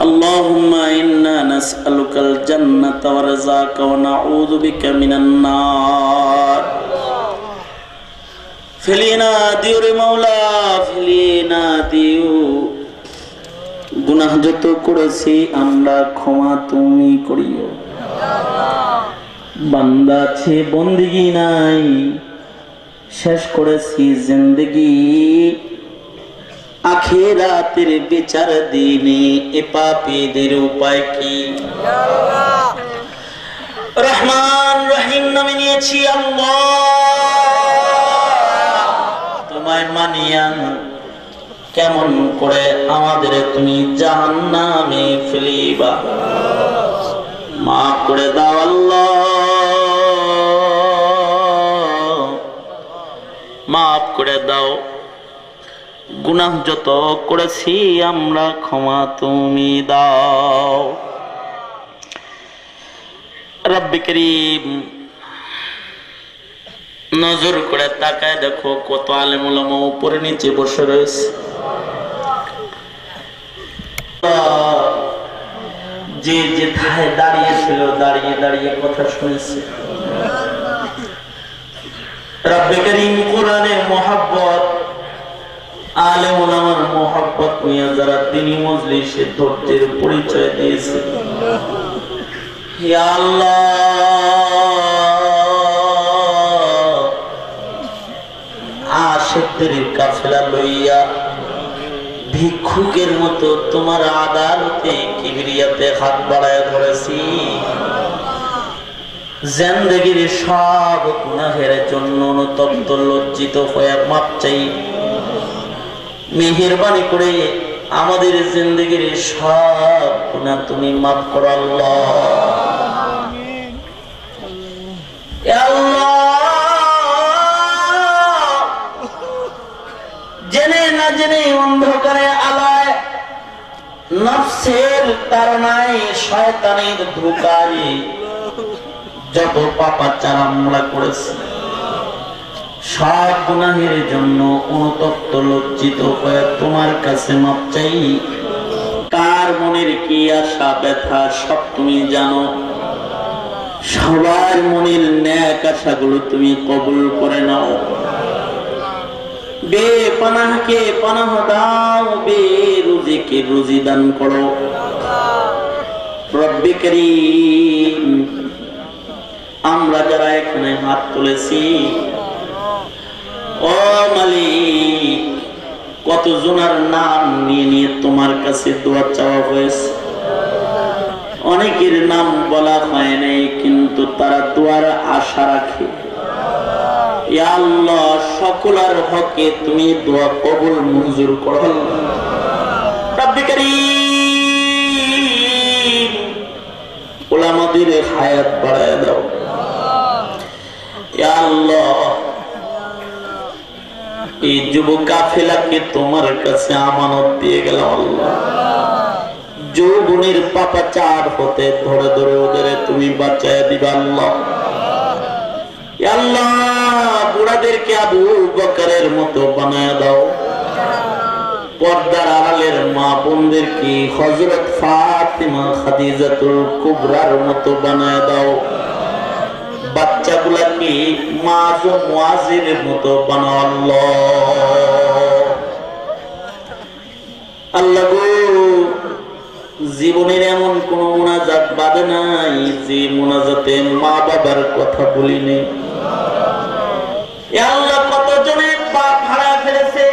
اللهم إنا نسألك الجنة ورزاك ونعوذ بك من النار. فلينا ديور مولا فلينا ديور গুনাহ যত করেছি আমরা ক্ষমা তুমি করিও। বান্দা আছে বন্দিগি নাই, শেষ করেছি জিন্দেগি আখিরাতের বিচার দিনে এ পাপীদের উপায় কি? রহমান রহিম নামে নিয়েছি আল্লাহ, তোমায় মানিয়া কেমন করে আমাদের তুমি জাহান্নামে ফেলিবা? মাফ করে দাও আল্লাহ, মাফ করে দাও। গুনাহ যত করেছি আমরা ক্ষমা তুমি দাও। রব্বে করিম, নজর করে তাকায় দেখো কত আলেম ওলামা উপরে নিচে বসে রয়েছে। যে যেথায় দাঁড়িয়ে ছিল দাঁড়িয়ে দাঁড়িয়ে কথা শুনেছে। রব্বে করিম, কোরআনের মহব্বত, আলেম ওলামার মহব্বত নিয়ে যারা তিনি মজলিসে ধৈর্যের পরিচয় দিয়েছে, হে আল্লাহ আশিকদের কাফেলা লইয়া ভিক্ষুকের মতো তোমার আদালতে কিবরিয়াতে হাত বাড়ায় ধরেছি। জিন্দেগির সব গুনাহের জন্য অনুতপ্ত লজ্জিত হয়ে মাপ চাই। মেহেরবানি করে আমাদের জিন্দেগির সব গুনাহ তুমি মাফ করো আল্লাহ। জেনে না জেনে অন্ধকারে আলায় নফসের তাড়নায় শয়তানের ধোঁকায় যত পাপাচার আমরা করেছি, সব গুনাহের জন্য অনুতপ্ত লজ্জিত হয়ে তোমার কাছে মাপ চাই। কার মনের কি আশা ব্যথা সব তুমি জানো। সবার মনের ন্যাক আশাগুলো তুমি কবুল করে নাও। বেপনাহকে পানাহ দাও, বেরুজিকে রুজি দান করো। রব্বে করিম, আমরা যারা এখানে হাত তুলেছি, ও মালিক, কত জনের নাম নিয়ে নিয়ে তোমার কাছে দোয়া চাওয়া হয়েছে। অনেকের নাম বলা হয় নাই, কিন্তু তারা দোয়ার আশা রাখে। ইয়া আল্লাহ, সকলের হকে তুমি দোয়া কবুল মঞ্জুর করো। রব্বে করিম, উলামাদের হায়াত বাড়ায় দাও। ইয়া আল্লাহ, এই যুব কাফেলাকে তোমার কাছে আমানত দিয়ে গেলাম আল্লাহ। যৌবনের পাপাচার হতে ধরে ধরে ওদের তুমি বাঁচায় দিবা আল্লাহ। ইয়া আল্লাহ, বুড়াদেরকে আবু বকরের মতো বানায় দাও। পর্দার আড়ালের মা বোনদেরকে হযরত ফাতিমা খাদিজাতুল কুবরার মতো বানায় দাও। বাচ্চাগুলাকে মাজ ও মুয়াজির মতো বানাও আল্লাহ গো। জীবনের এমন কোন মুনাজাত বাদে নাই যে মুনাজাতে মা বাবার কথা বলিনি। আল্লাহ কত জনে বাপ হারায় ফেলেছে,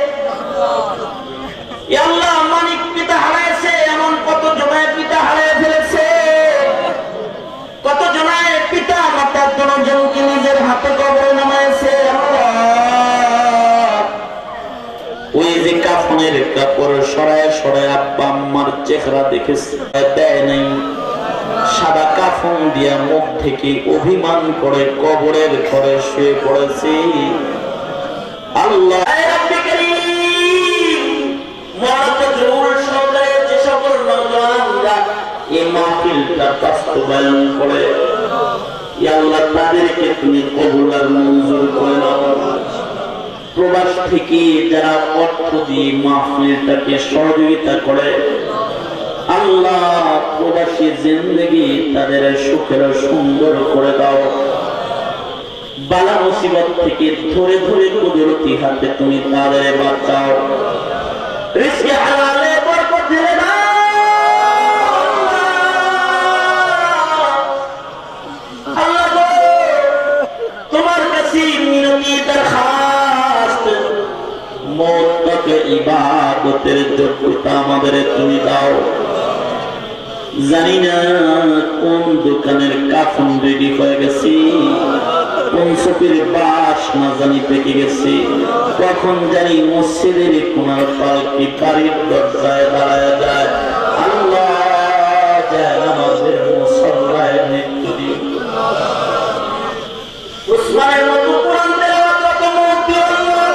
আল্লাহ মানিক পিতা হারাইছে, এমন কত জনায় পিতা হারায় ফেলেছে, কত জনায় পিতা মাতার জনজনকে নিজের হাতে কবরে নামাইছে। ওই যে কাফনের কাপড় সরায় সরায় আব্বা আম্মার চেহারা দেখেছে, দেয় নাই, সাদা কাফন দিয়া মুখ থেকে অভিমান করে কবরের ঘরে শুয়ে পড়েছে। আল্লাহ যে সকল নওজওয়ানরা এই মাহফিলটা বাস্তবায়ন করে, আল্লাহ তাদেরকে তুমি কবুল আর মঞ্জুর করে নাও। প্রবাস থেকে যারা অর্থ দিয়ে মাহফিলটাকে সহযোগিতা করে, আল্লাহ প্রবাসী জিন্দেগি তাদের সুখের সুন্দর করে দাও। বালা মুসিবত থেকে ধরে ধরে কুদরতি হাতে তুমি তাদের বাঁচাও। রিজকে হালালে বরকত দিয়ে দাও। আল্লাহ গো, তোমার কাছে মিনতি দরখাস্ত, মওতকে ইবাদতের যোগ্যতা আমাদের তুমি দাও। জানি না কোন দোকানের কাফন রেডি হয়ে গেছি, কোন সফির বাস না জানি পেকে গেছি, কখন জানি মসজিদের কোনার পালকি বাড়ির দরজায় দাঁড়ায় যায়। আল্লাহ যায় আমাদের মুসল্লায় মৃত্যু দিও। উসমানের মতো কোরআন তেলাওয়াত কত মুক্তি আল্লাহ,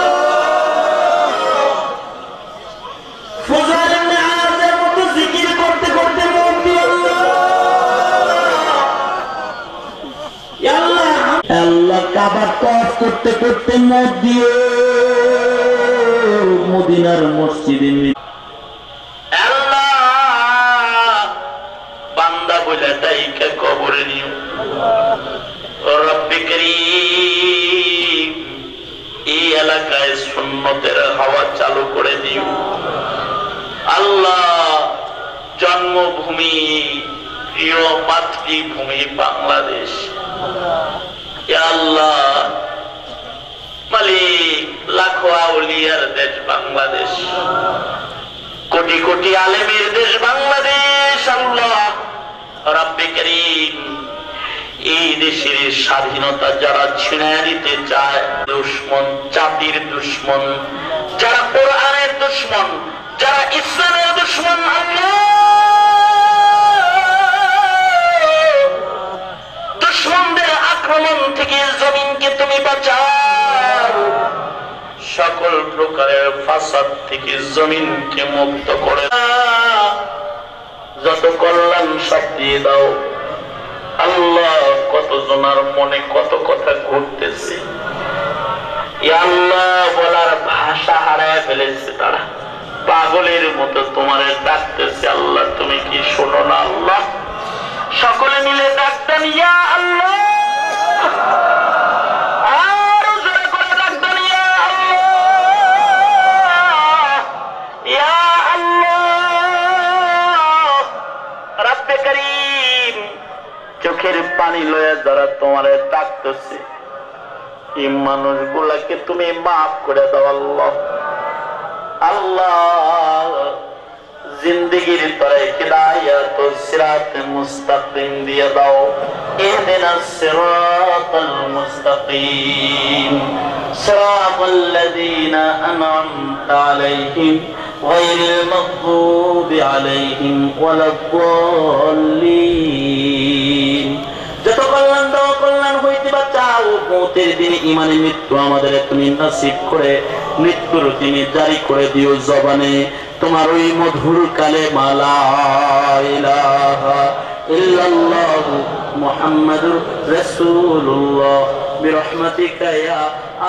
ফুজাইল ইবনে আযার মতো জিকির করতে করতে মুক্তি আল্লাহ। ইয়া আল্লাহ, আল্লাহ কাবা তওয়াফ করতে করতে মত দিও। মদিনার মসজিদে আল্লাহ বান্দা বলে দাইকে কবরে নিও। রব্বে কারীম, এই এলাকায় সুন্নতের হাওয়া চালু করে দিও। আল্লাহ জন্মভূমি, প্রিয় মাতৃভূমি বাংলাদেশ, ইয়া আল্লাহ মালিক লাখো আউলিয়ার দেশ বাংলাদেশ, কোটি কোটি আলেমের দেশ বাংলাদেশ। আল্লাহ রব্বে কারীম, এই দেশের স্বাধীনতা যারা ছিনিয়ে নিতে চায়, দুশমন, জাতির দুশমন, যারা কোরআনের দুশমন, যারা ইসলামের দুশমন, আল্লাহ দুশমনদের আক্রমণ থেকে জমিনকে তুমি বাঁচাও। সকল প্রকারের ফাসাদ থেকে জমিনকে মুক্ত করে যত কল্যাণ সব দিয়ে দাও। আল্লাহ কত জনার মনে কত কথা ঘুরতেছে, আল্লাহ বলার ভাষা হারায় ফেলেছে, তারা পাগলের মতো তোমার ডাকতেছে। আল্লাহ তুমি কি শোনো না? আল্লাহ সকলে মিলে ডাকতেন ইয়া আল্লাহ, আরো জোরে করে ডাকতেন ইয়া আল্লাহ, ইয়া আল্লাহ। রব্বে কারীম, চোখের পানি লয়ে যারা তোমার ডাকতেছে, এই মানুষগুলাকে তুমি মাফ করে দাও আল্লাহ। আল্লাহ জিন্দেগির তরে হিদায়াত ও সিরাত মুস্তাকিম দিয়ে দাও। ইহদিনাস সিরাতাল মুস্তাকিম, সিরাতাল্লাযীনা আন'আমতা আলাইহিম গায়রিল মাগদুবি আলাইহিম ওয়ালাদ-দাল্লিন। যত কল্যাণ দাও, কল্যাণ হইতে বাঁচাও। মৌতের দিনে ইমানে মৃত্যু আমাদের তুমি নসিব করে, মৃত্যুর দিনে জারি করে দিও জবানে তোমার ওই মধুর কালেমা লা ইলাহা ইল্লাল্লাহ মুহাম্মাদুর রাসূলুল্লাহ বিরহমাতিকা ইয়া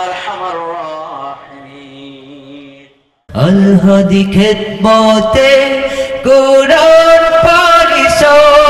আরহামার রাহিমিন। আল হাদি খেদমতে কোরআন পরিষদ